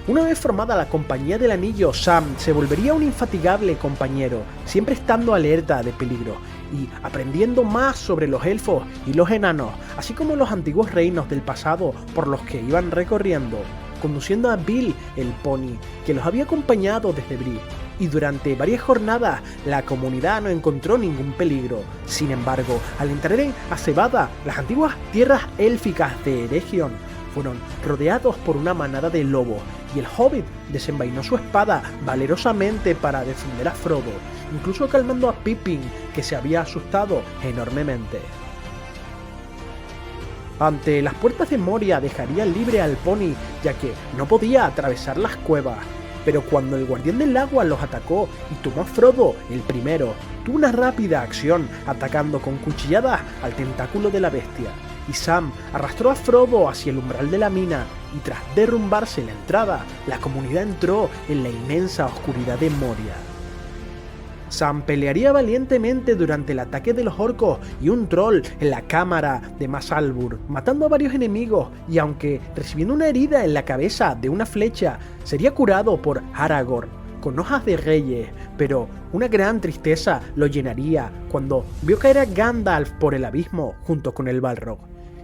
Una vez formada la Compañía del Anillo, Sam se volvería un infatigable compañero, siempre estando alerta de peligro y aprendiendo más sobre los elfos y los enanos, así como los antiguos reinos del pasado por los que iban recorriendo, conduciendo a Bill, el pony, que los había acompañado desde Bree. Y durante varias jornadas la comunidad no encontró ningún peligro. Sin embargo, al entrar en Acebada, las antiguas tierras élficas de Eregion fueron rodeados por una manada de lobos, y el hobbit desenvainó su espada valerosamente para defender a Frodo, incluso calmando a Pippin, que se había asustado enormemente. Ante las puertas de Moria dejaría libre al pony, ya que no podía atravesar las cuevas, pero cuando el guardián del agua los atacó y tomó a Frodo, el primero, tuvo una rápida acción atacando con cuchilladas al tentáculo de la bestia, y Sam arrastró a Frodo hacia el umbral de la mina, y tras derrumbarse la entrada, la comunidad entró en la inmensa oscuridad de Moria. Sam pelearía valientemente durante el ataque de los orcos y un troll en la cámara de Masalbur, matando a varios enemigos, y aunque recibiendo una herida en la cabeza de una flecha, sería curado por Aragorn con hojas de reyes, pero una gran tristeza lo llenaría cuando vio caer a Gandalf por el abismo junto con el Balrog.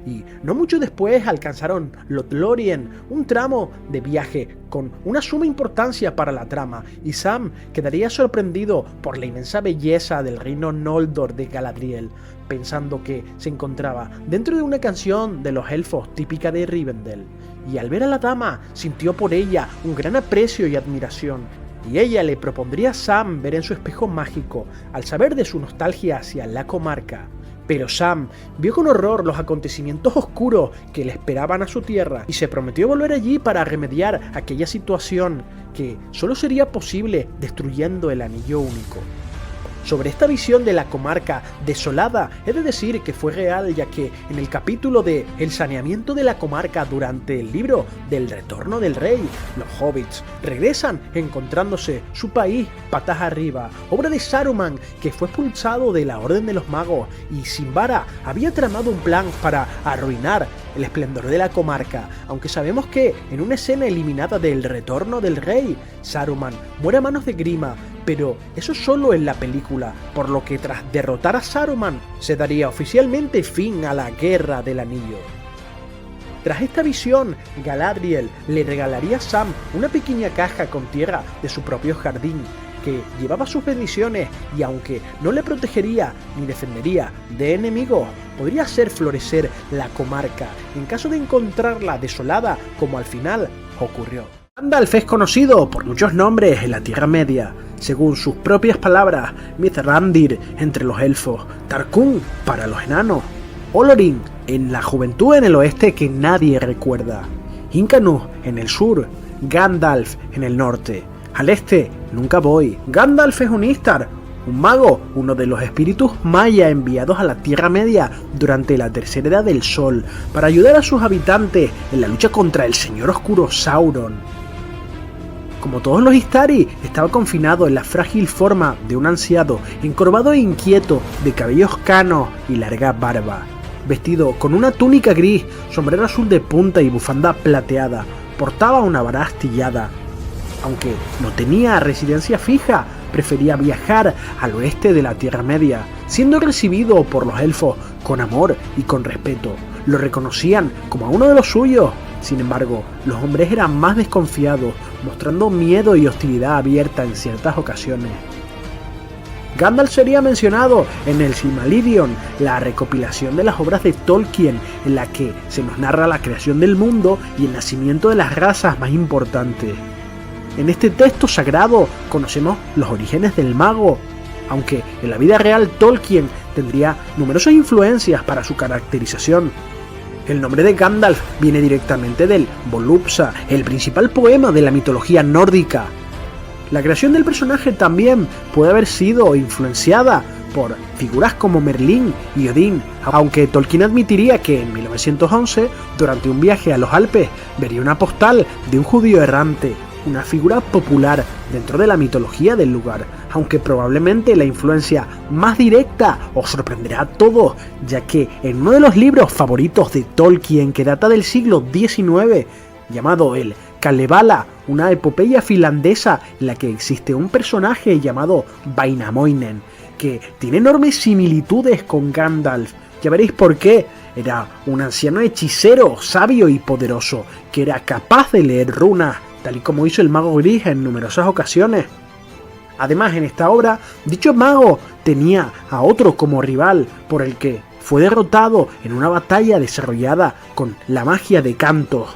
Y no mucho después alcanzaron Lothlórien, un tramo de viaje con una suma importancia para la trama, y Sam quedaría sorprendido por la inmensa belleza del reino Noldor de Galadriel, pensando que se encontraba dentro de una canción de los elfos típica de Rivendell, y al ver a la dama sintió por ella un gran aprecio y admiración, y ella le propondría a Sam ver en su espejo mágico, al saber de su nostalgia hacia la comarca. Pero Sam vio con horror los acontecimientos oscuros que le esperaban a su tierra y se prometió volver allí para remediar aquella situación que solo sería posible destruyendo el anillo único. Sobre esta visión de la comarca desolada, he de decir que fue real, ya que en el capítulo de El saneamiento de la comarca durante el libro del Retorno del Rey, los hobbits regresan encontrándose su país patas arriba, obra de Saruman, que fue expulsado de la Orden de los Magos, y Sinbara había tramado un plan para arruinar el esplendor de la comarca, aunque sabemos que en una escena eliminada del Retorno del Rey, Saruman muere a manos de Grima, pero eso solo en la película, por lo que tras derrotar a Saruman se daría oficialmente fin a la Guerra del Anillo. Tras esta visión, Galadriel le regalaría a Sam una pequeña caja con tierra de su propio jardín, que llevaba sus bendiciones y aunque no le protegería ni defendería de enemigos, podría hacer florecer la comarca en caso de encontrarla desolada como al final ocurrió. Gandalf es conocido por muchos nombres en la Tierra Media, según sus propias palabras: Mithrandir entre los elfos, Tarkun para los enanos, Olorin en la juventud en el oeste que nadie recuerda, Incanus en el sur, Gandalf en el norte. Al este nunca voy. Gandalf es un Istar, un mago, uno de los espíritus maya enviados a la Tierra Media durante la Tercera Edad del Sol para ayudar a sus habitantes en la lucha contra el Señor Oscuro Sauron. Como todos los Istari, estaba confinado en la frágil forma de un anciano, encorvado e inquieto, de cabellos canos y larga barba. Vestido con una túnica gris, sombrero azul de punta y bufanda plateada, portaba una vara astillada. Aunque no tenía residencia fija, prefería viajar al oeste de la Tierra Media, siendo recibido por los elfos con amor y con respeto. Lo reconocían como a uno de los suyos. Sin embargo, los hombres eran más desconfiados, mostrando miedo y hostilidad abierta en ciertas ocasiones. Gandalf sería mencionado en el Silmarillion, la recopilación de las obras de Tolkien, en la que se nos narra la creación del mundo y el nacimiento de las razas más importantes. En este texto sagrado conocemos los orígenes del mago, aunque en la vida real Tolkien tendría numerosas influencias para su caracterización. El nombre de Gandalf viene directamente del Volupsa, el principal poema de la mitología nórdica. La creación del personaje también puede haber sido influenciada por figuras como Merlín y Odín, aunque Tolkien admitiría que en 1911, durante un viaje a los Alpes, vería una postal de un judío errante, una figura popular dentro de la mitología del lugar, aunque probablemente la influencia más directa os sorprenderá a todos, ya que en uno de los libros favoritos de Tolkien, que data del siglo XIX, llamado el Kalevala, una epopeya finlandesa en la que existe un personaje llamado Vainamoinen, que tiene enormes similitudes con Gandalf. Ya veréis por qué. Era un anciano hechicero, sabio y poderoso, que era capaz de leer runas, tal y como hizo el mago gris en numerosas ocasiones. Además, en esta obra, dicho mago tenía a otro como rival, por el que fue derrotado en una batalla desarrollada con la magia de cantos,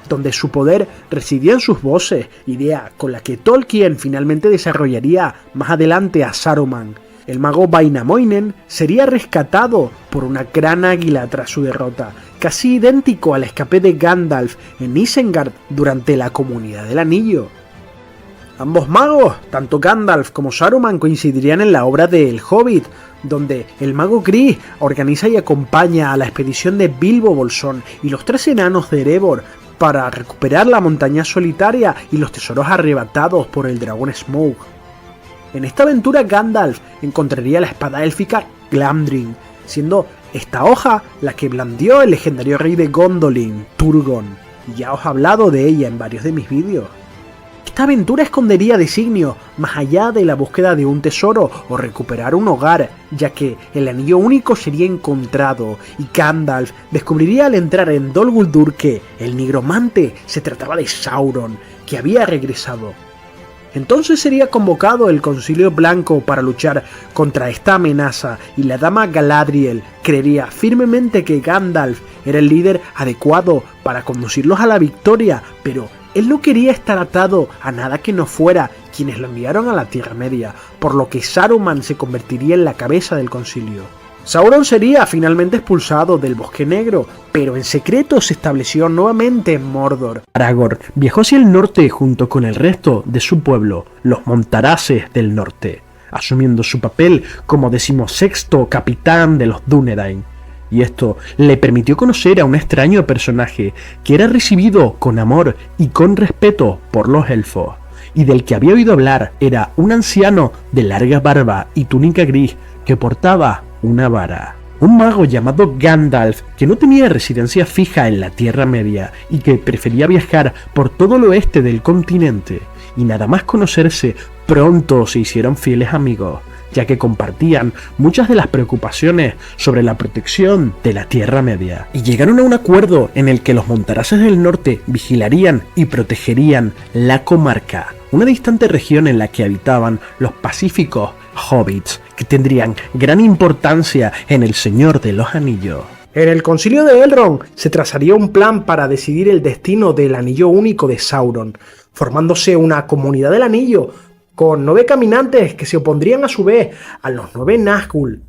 donde su poder residía en sus voces, idea con la que Tolkien finalmente desarrollaría más adelante a Saruman. El mago Vainamoinen sería rescatado por una gran águila tras su derrota, casi idéntico al escape de Gandalf en Isengard durante la Comunidad del Anillo. Ambos magos, tanto Gandalf como Saruman, coincidirían en la obra de El Hobbit, donde el mago gris organiza y acompaña a la expedición de Bilbo Bolsón y los 3 enanos de Erebor para recuperar la montaña solitaria y los tesoros arrebatados por el dragón Smaug. En esta aventura Gandalf encontraría la espada élfica Glamdring, siendo esta hoja la que blandió el legendario rey de Gondolin, Turgon, y ya os he hablado de ella en varios de mis vídeos. Esta aventura escondería designios más allá de la búsqueda de un tesoro o recuperar un hogar, ya que el anillo único sería encontrado y Gandalf descubriría al entrar en Dol Guldur que el nigromante se trataba de Sauron, que había regresado. Entonces sería convocado el Concilio Blanco para luchar contra esta amenaza y la dama Galadriel creería firmemente que Gandalf era el líder adecuado para conducirlos a la victoria, pero él no quería estar atado a nada que no fuera quienes lo enviaron a la Tierra Media, por lo que Saruman se convertiría en la cabeza del concilio. Sauron sería finalmente expulsado del Bosque Negro, pero en secreto se estableció nuevamente en Mordor. Aragorn viajó hacia el norte junto con el resto de su pueblo, los Montaraces del Norte, asumiendo su papel como 16º capitán de los Dúnedain. Y esto le permitió conocer a un extraño personaje que era recibido con amor y con respeto por los elfos, y del que había oído hablar. Era un anciano de larga barba y túnica gris que portaba una vara. Un mago llamado Gandalf, que no tenía residencia fija en la Tierra Media y que prefería viajar por todo el oeste del continente. y nada más conocerse, pronto se hicieron fieles amigos, ya que compartían muchas de las preocupaciones sobre la protección de la Tierra Media. Y llegaron a un acuerdo en el que los Montaraces del Norte vigilarían y protegerían la comarca, una distante región en la que habitaban los pacíficos hobbits, que tendrían gran importancia en El Señor de los Anillos. En el Concilio de Elrond se trazaría un plan para decidir el destino del Anillo Único de Sauron, formándose una Comunidad del Anillo con 9 caminantes que se opondrían a su vez a los 9 Nazgûl.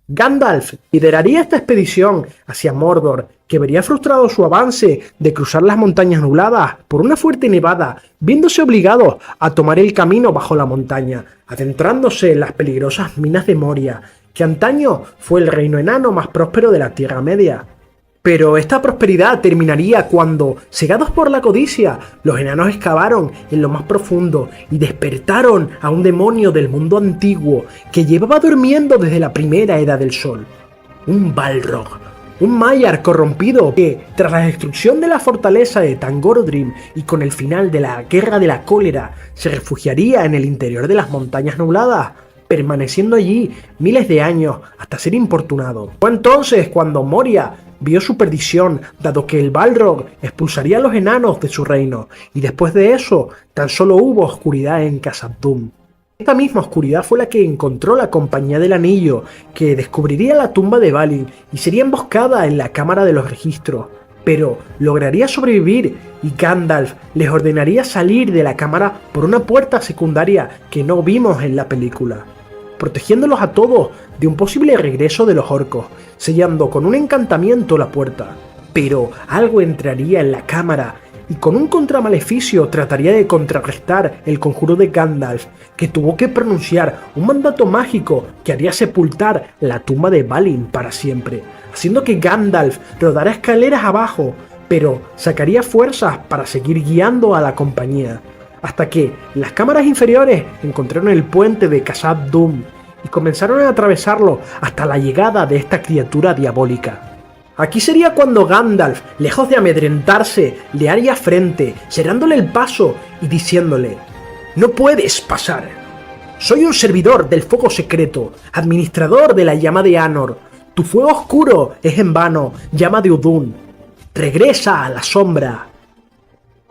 Gandalf lideraría esta expedición hacia Mordor, que vería frustrado su avance de cruzar las montañas nubladas por una fuerte nevada, viéndose obligado a tomar el camino bajo la montaña, adentrándose en las peligrosas minas de Moria, que antaño fue el reino enano más próspero de la Tierra Media. Pero esta prosperidad terminaría cuando, cegados por la codicia, los enanos excavaron en lo más profundo y despertaron a un demonio del mundo antiguo que llevaba durmiendo desde la primera Edad del Sol. Un Balrog, un Maiar corrompido que, tras la destrucción de la fortaleza de Thangorodrim y con el final de la Guerra de la Cólera, se refugiaría en el interior de las montañas nubladas, permaneciendo allí miles de años hasta ser importunado. Fue entonces cuando Moria vio su perdición, dado que el Balrog expulsaría a los enanos de su reino, y después de eso tan solo hubo oscuridad en Khazad Dûm. Esta misma oscuridad fue la que encontró la Compañía del Anillo, que descubriría la tumba de Balin y sería emboscada en la Cámara de los Registros, pero lograría sobrevivir y Gandalf les ordenaría salir de la cámara por una puerta secundaria que no vimos en la película, protegiéndolos a todos de un posible regreso de los orcos, sellando con un encantamiento la puerta. Pero algo entraría en la cámara y con un contramaleficio trataría de contrarrestar el conjuro de Gandalf, que tuvo que pronunciar un mandato mágico que haría sepultar la tumba de Balin para siempre, haciendo que Gandalf rodara escaleras abajo, pero sacaría fuerzas para seguir guiando a la compañía, hasta que las cámaras inferiores encontraron el puente de Khazad Dûm y comenzaron a atravesarlo hasta la llegada de esta criatura diabólica. Aquí sería cuando Gandalf, lejos de amedrentarse, le haría frente, cerrándole el paso y diciéndole: «No puedes pasar. Soy un servidor del fuego secreto, administrador de la llama de Anor. Tu fuego oscuro es en vano, llama de Udún. Regresa a la sombra».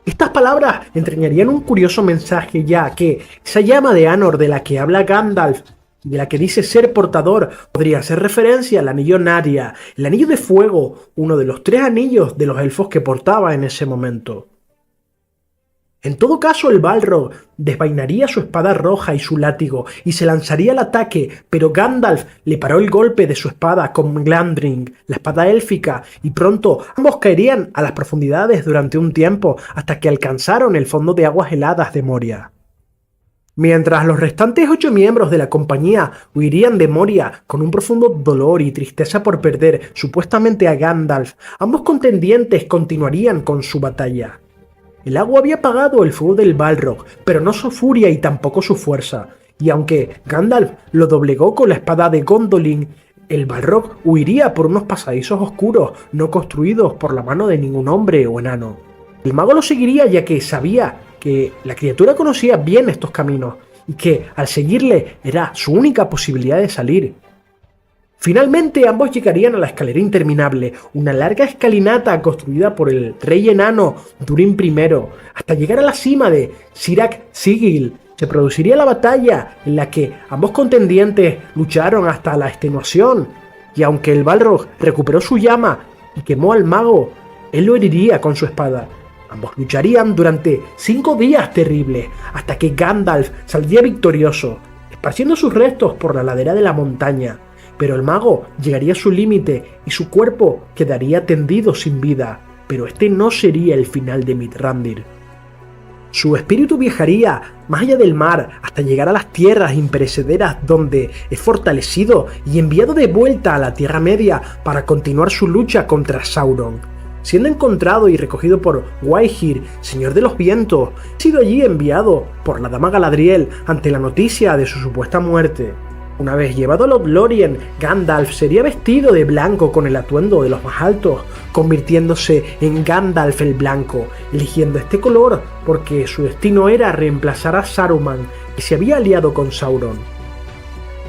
Estas palabras entrañarían un curioso mensaje, ya que esa llama de Anor de la que habla Gandalf y de la que dice ser portador podría hacer referencia al anillo Narya, el anillo de fuego, uno de los 3 anillos de los elfos que portaba en ese momento. En todo caso, el Balrog desvainaría su espada roja y su látigo y se lanzaría al ataque, pero Gandalf le paró el golpe de su espada con Glamdring, la espada élfica, y pronto ambos caerían a las profundidades durante un tiempo hasta que alcanzaron el fondo de aguas heladas de Moria. Mientras los restantes 8 miembros de la compañía huirían de Moria con un profundo dolor y tristeza por perder supuestamente a Gandalf, ambos contendientes continuarían con su batalla. El agua había apagado el fuego del Balrog, pero no su furia y tampoco su fuerza, y aunque Gandalf lo doblegó con la espada de Gondolin, el Balrog huiría por unos pasadizos oscuros no construidos por la mano de ningún hombre o enano. El mago lo seguiría ya que sabía que la criatura conocía bien estos caminos y que al seguirle era su única posibilidad de salir. Finalmente ambos llegarían a la escalera interminable, una larga escalinata construida por el rey enano Durin I, hasta llegar a la cima de Sirak Sigil. Se produciría la batalla en la que ambos contendientes lucharon hasta la extenuación, y aunque el Balrog recuperó su llama y quemó al mago, él lo heriría con su espada. Ambos lucharían durante 5 días terribles, hasta que Gandalf saldría victorioso, esparciendo sus restos por la ladera de la montaña. Pero el mago llegaría a su límite y su cuerpo quedaría tendido sin vida, pero este no sería el final de Mithrandir. Su espíritu viajaría más allá del mar hasta llegar a las tierras imperecederas, donde es fortalecido y enviado de vuelta a la Tierra Media para continuar su lucha contra Sauron. Siendo encontrado y recogido por Waihir, señor de los vientos, ha sido allí enviado por la dama Galadriel ante la noticia de su supuesta muerte. Una vez llevado a Lothlórien, Gandalf sería vestido de blanco con el atuendo de los más altos, convirtiéndose en Gandalf el Blanco, eligiendo este color porque su destino era reemplazar a Saruman, que se había aliado con Sauron.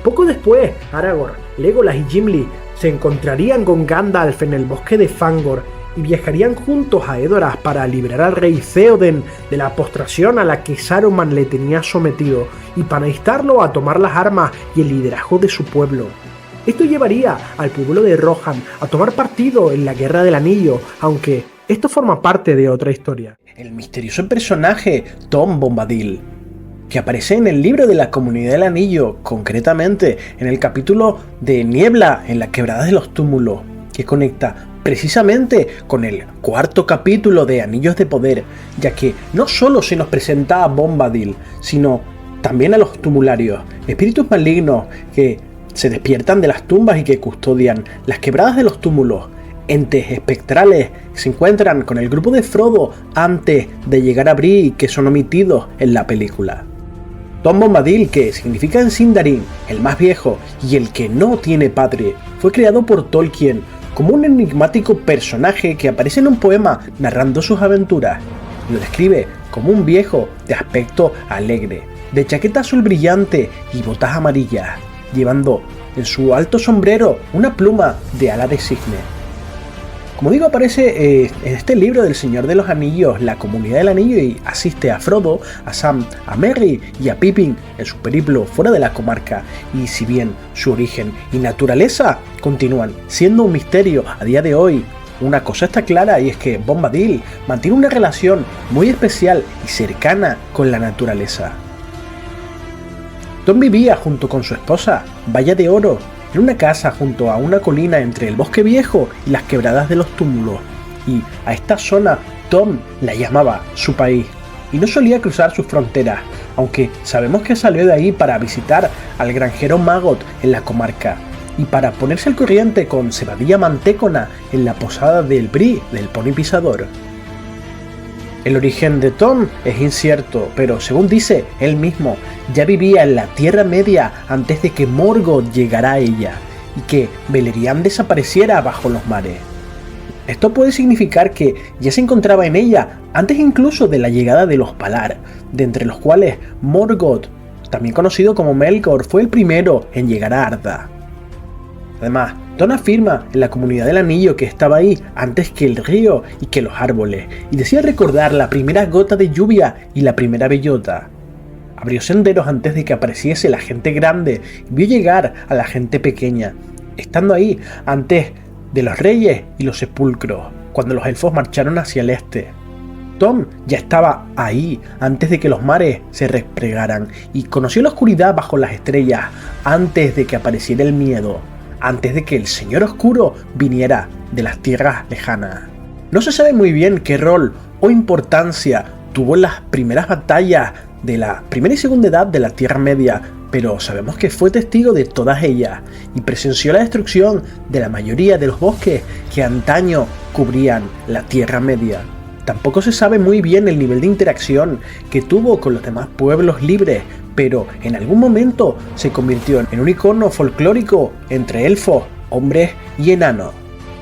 Poco después, Aragorn, Legolas y Gimli se encontrarían con Gandalf en el bosque de Fangor y viajarían juntos a Edoras para liberar al rey Theoden de la postración a la que Saruman le tenía sometido y para instarlo a tomar las armas y el liderazgo de su pueblo. Esto llevaría al pueblo de Rohan a tomar partido en la Guerra del Anillo, aunque esto forma parte de otra historia. El misterioso personaje Tom Bombadil, que aparece en el libro de la Comunidad del Anillo, concretamente en el capítulo de Niebla en la Quebrada de los Túmulos, que conecta precisamente con el cuarto capítulo de Anillos de Poder, ya que no solo se nos presenta a Bombadil, sino también a los tumularios, espíritus malignos que se despiertan de las tumbas y que custodian las quebradas de los túmulos, entes espectrales que se encuentran con el grupo de Frodo antes de llegar a Bree y que son omitidos en la película. Tom Bombadil, que significa en Sindarin el más viejo y el que no tiene padre, fue creado por Tolkien como un enigmático personaje que aparece en un poema narrando sus aventuras. Lo describe como un viejo de aspecto alegre, de chaqueta azul brillante y botas amarillas, llevando en su alto sombrero una pluma de ala de cisne. Como digo, aparece en este libro del Señor de los Anillos, la Comunidad del Anillo, y asiste a Frodo, a Sam, a Merry y a Pippin en su periplo fuera de la comarca, y si bien su origen y naturaleza continúan siendo un misterio a día de hoy, una cosa está clara y es que Bombadil mantiene una relación muy especial y cercana con la naturaleza. Tom vivía junto con su esposa, Valla de Oro, en una casa junto a una colina entre el bosque viejo y las quebradas de los túmulos, y a esta zona Tom la llamaba su país, y no solía cruzar sus fronteras, aunque sabemos que salió de ahí para visitar al granjero Maggot en la comarca, y para ponerse al corriente con Cebadilla Mantécona en la posada del Bree del Pony Pisador. El origen de Tom es incierto, pero según dice él mismo, ya vivía en la Tierra Media antes de que Morgoth llegara a ella, y que Beleriand desapareciera bajo los mares. Esto puede significar que ya se encontraba en ella antes incluso de la llegada de los Valar, de entre los cuales Morgoth, también conocido como Melkor, fue el primero en llegar a Arda. Además, Tom afirma en la Comunidad del Anillo que estaba ahí antes que el río y que los árboles, y decía recordar la primera gota de lluvia y la primera bellota. Abrió senderos antes de que apareciese la gente grande y vio llegar a la gente pequeña, estando ahí antes de los reyes y los sepulcros, cuando los elfos marcharon hacia el este. Tom ya estaba ahí antes de que los mares se replegaran y conoció la oscuridad bajo las estrellas antes de que apareciera el miedo, antes de que el Señor Oscuro viniera de las tierras lejanas. No se sabe muy bien qué rol o importancia tuvo en las primeras batallas de la primera y segunda edad de la Tierra Media, pero sabemos que fue testigo de todas ellas y presenció la destrucción de la mayoría de los bosques que antaño cubrían la Tierra Media. Tampoco se sabe muy bien el nivel de interacción que tuvo con los demás pueblos libres, pero en algún momento se convirtió en un icono folclórico entre elfos, hombres y enanos.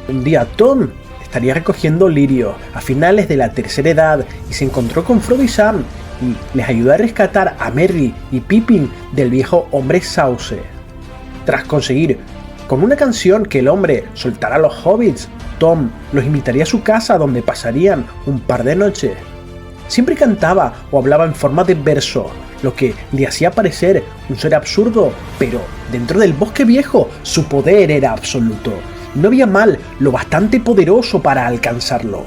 Un día Tom estaría recogiendo lirios a finales de la tercera edad y se encontró con Frodo y Sam y les ayudó a rescatar a Merry y Pippin del viejo hombre Sauce. Tras conseguir con una canción que el hombre soltara a los hobbits, Tom los invitaría a su casa donde pasarían un par de noches. Siempre cantaba o hablaba en forma de verso, lo que le hacía parecer un ser absurdo, pero dentro del bosque viejo su poder era absoluto. No había mal lo bastante poderoso para alcanzarlo.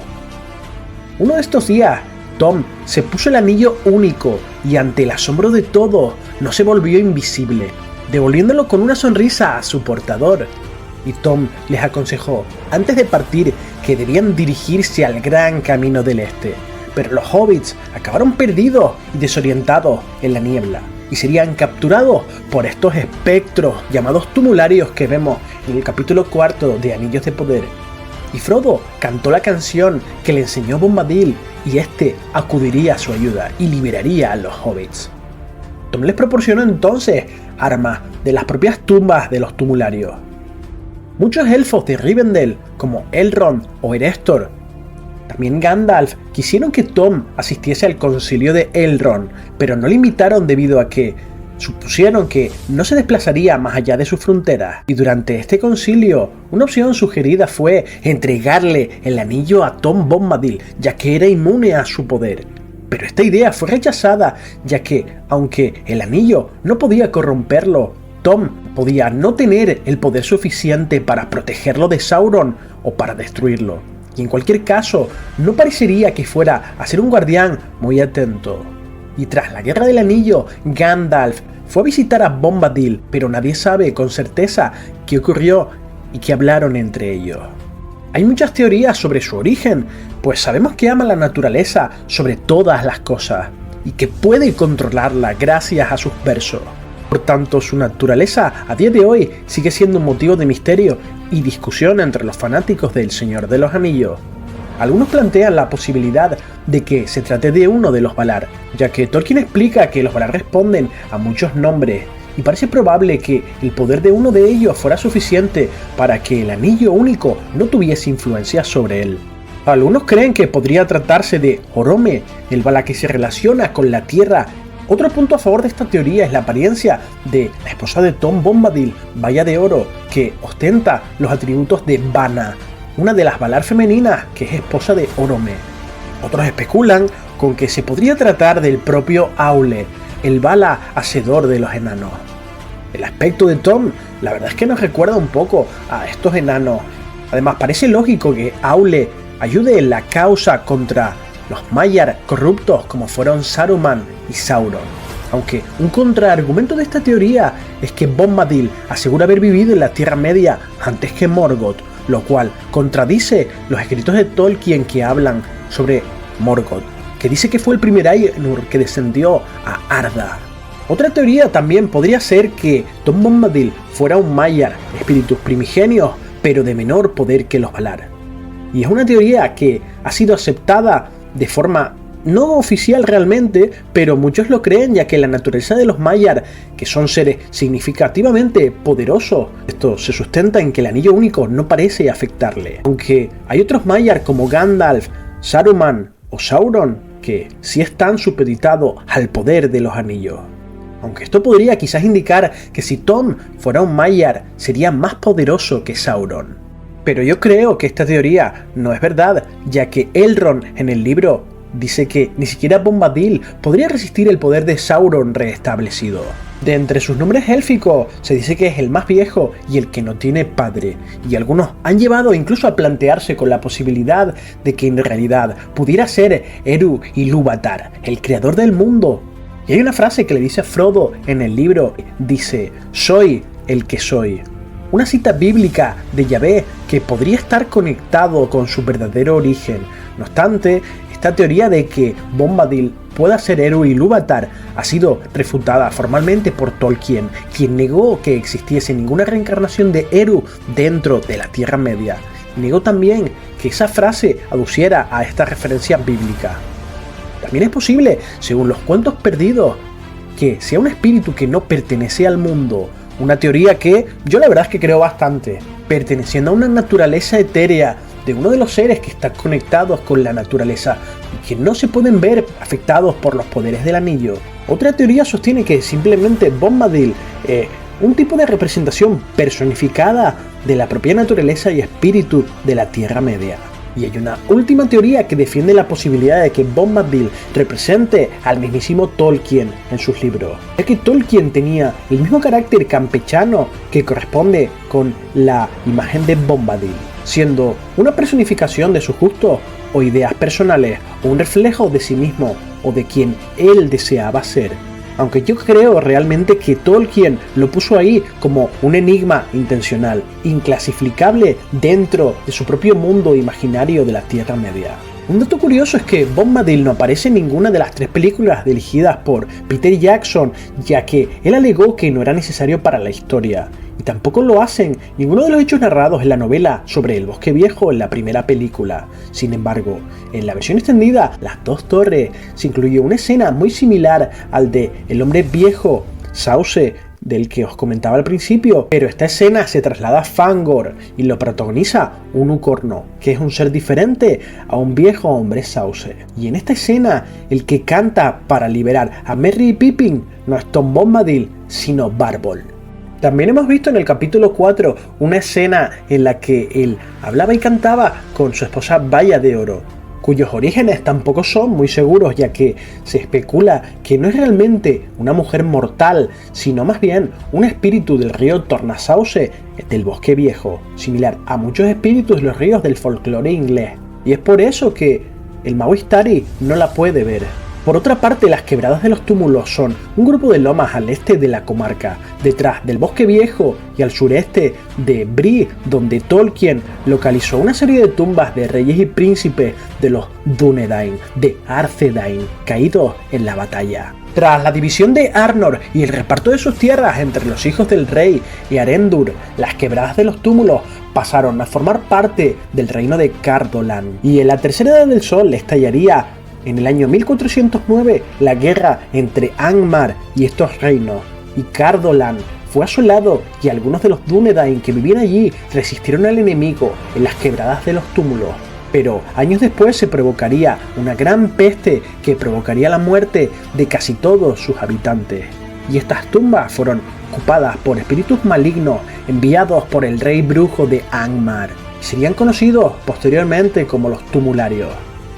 Uno de estos días, Tom se puso el anillo único y ante el asombro de todos no se volvió invisible, devolviéndolo con una sonrisa a su portador. Y Tom les aconsejó antes de partir que debían dirigirse al gran camino del este, pero los hobbits acabaron perdidos y desorientados en la niebla y serían capturados por estos espectros llamados tumularios que vemos en el capítulo 4 de Anillos de Poder. Y Frodo cantó la canción que le enseñó Bombadil y este acudiría a su ayuda y liberaría a los hobbits. Tom les proporcionó entonces armas de las propias tumbas de los tumularios. Muchos elfos de Rivendell, como Elrond o Erestor, también Gandalf, quisieron que Tom asistiese al concilio de Elrond, pero no le invitaron debido a que supusieron que no se desplazaría más allá de sus fronteras. Y durante este concilio, una opción sugerida fue entregarle el anillo a Tom Bombadil, ya que era inmune a su poder. Pero esta idea fue rechazada, ya que, aunque el anillo no podía corromperlo, Tom podía no tener el poder suficiente para protegerlo de Sauron o para destruirlo. Y en cualquier caso, no parecería que fuera a ser un guardián muy atento. Y tras la Guerra del Anillo, Gandalf fue a visitar a Bombadil, pero nadie sabe con certeza qué ocurrió y qué hablaron entre ellos. Hay muchas teorías sobre su origen, pues sabemos que ama la naturaleza sobre todas las cosas y que puede controlarla gracias a sus versos. Por tanto, su naturaleza a día de hoy sigue siendo un motivo de misterio y discusión entre los fanáticos del Señor de los Anillos. Algunos plantean la posibilidad de que se trate de uno de los Valar, ya que Tolkien explica que los Valar responden a muchos nombres, y parece probable que el poder de uno de ellos fuera suficiente para que el anillo único no tuviese influencia sobre él. Algunos creen que podría tratarse de Orome, el Valar que se relaciona con la tierra. Otro punto a favor de esta teoría es la apariencia de la esposa de Tom Bombadil, Valla de Oro, que ostenta los atributos de Vana, una de las Valar femeninas que es esposa de Orome. Otros especulan con que se podría tratar del propio Aule, el Vala hacedor de los enanos. El aspecto de Tom, la verdad es que nos recuerda un poco a estos enanos. Además, parece lógico que Aule ayude en la causa contra los Maiar corruptos como fueron Saruman y Sauron. Aunque un contraargumento de esta teoría es que Bombadil asegura haber vivido en la Tierra Media antes que Morgoth, lo cual contradice los escritos de Tolkien que hablan sobre Morgoth, que dice que fue el primer Ainur que descendió a Arda. Otra teoría también podría ser que Tom Bombadil fuera un Maiar, espíritus primigenios, pero de menor poder que los Valar. Y es una teoría que ha sido aceptada de forma no oficial realmente, pero muchos lo creen, ya que la naturaleza de los Maiar, que son seres significativamente poderosos, esto se sustenta en que el anillo único no parece afectarle. Aunque hay otros Maiar como Gandalf, Saruman o Sauron que sí están supeditados al poder de los anillos. Aunque esto podría quizás indicar que si Tom fuera un Maiar sería más poderoso que Sauron. Pero yo creo que esta teoría no es verdad, ya que Elrond en el libro dice que ni siquiera Bombadil podría resistir el poder de Sauron restablecido. De entre sus nombres élficos se dice que es el más viejo y el que no tiene padre, y algunos han llevado incluso a plantearse con la posibilidad de que en realidad pudiera ser Eru Ilúvatar, el creador del mundo. Y hay una frase que le dice a Frodo en el libro, dice: "Soy el que soy". Una cita bíblica de Yahvé que podría estar conectado con su verdadero origen. No obstante, esta teoría de que Bombadil pueda ser Eru Ilúvatar ha sido refutada formalmente por Tolkien, quien negó que existiese ninguna reencarnación de Eru dentro de la Tierra Media. Negó también que esa frase aduciera a esta referencia bíblica. También es posible, según los cuentos perdidos, que sea un espíritu que no pertenece al mundo. Una teoría que yo la verdad es que creo bastante, perteneciendo a una naturaleza etérea de uno de los seres que están conectados con la naturaleza y que no se pueden ver afectados por los poderes del anillo. Otra teoría sostiene que simplemente Bombadil es un tipo de representación personificada de la propia naturaleza y espíritu de la Tierra Media. Y hay una última teoría que defiende la posibilidad de que Bombadil represente al mismísimo Tolkien en sus libros, ya que Tolkien tenía el mismo carácter campechano que corresponde con la imagen de Bombadil, siendo una personificación de sus gustos o ideas personales, o un reflejo de sí mismo o de quien él deseaba ser. Aunque yo creo realmente que Tolkien lo puso ahí como un enigma intencional, inclasificable dentro de su propio mundo imaginario de la Tierra Media. Un dato curioso es que Bombadil no aparece en ninguna de las 3 películas dirigidas por Peter Jackson, ya que él alegó que no era necesario para la historia. Y tampoco lo hacen ninguno de los hechos narrados en la novela sobre el Bosque Viejo en la primera película. Sin embargo, en la versión extendida, Las Dos Torres, se incluyó una escena muy similar al de El Hombre Viejo, Sauce, del que os comentaba al principio, pero esta escena se traslada a Fangor y lo protagoniza un Ucorno, que es un ser diferente a un viejo hombre sauce. Y en esta escena, el que canta para liberar a Merry y Pippin no es Tom Bombadil, sino Barbol. También hemos visto en el capítulo 4 una escena en la que él hablaba y cantaba con su esposa Valla de Oro, cuyos orígenes tampoco son muy seguros, ya que se especula que no es realmente una mujer mortal, sino más bien un espíritu del río Tornasauce del Bosque Viejo, similar a muchos espíritus de los ríos del folclore inglés. Y es por eso que el mago Istari no la puede ver. Por otra parte, las Quebradas de los Túmulos son un grupo de lomas al este de la comarca, detrás del Bosque Viejo y al sureste de Bree, donde Tolkien localizó una serie de tumbas de reyes y príncipes de los Dúnedain, de Arthedain, caídos en la batalla. Tras la división de Arnor y el reparto de sus tierras entre los hijos del rey y Arendur, las Quebradas de los Túmulos pasaron a formar parte del reino de Cardolan, y en la Tercera Edad del Sol estallaría en el año 1409 la guerra entre Angmar y estos reinos, y Cardolan fue asolado y algunos de los Dúnedain que vivían allí resistieron al enemigo en las Quebradas de los Túmulos. Pero años después se provocaría una gran peste que provocaría la muerte de casi todos sus habitantes. Y estas tumbas fueron ocupadas por espíritus malignos enviados por el rey brujo de Angmar, y serían conocidos posteriormente como los Tumularios.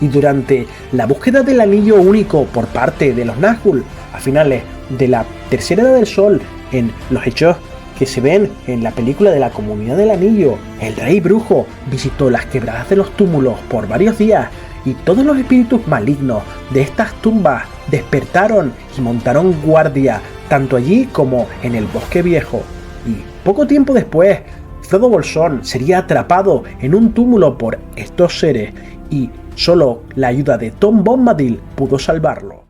Y durante la búsqueda del anillo único por parte de los Nazgûl, a finales de la Tercera Edad del Sol, en los hechos que se ven en la película de la Comunidad del Anillo, el rey brujo visitó las Quebradas de los Túmulos por varios días, y todos los espíritus malignos de estas tumbas despertaron y montaron guardia tanto allí como en el Bosque Viejo. Y poco tiempo después, Frodo Bolsón sería atrapado en un túmulo por estos seres, y solo la ayuda de Tom Bombadil pudo salvarlo.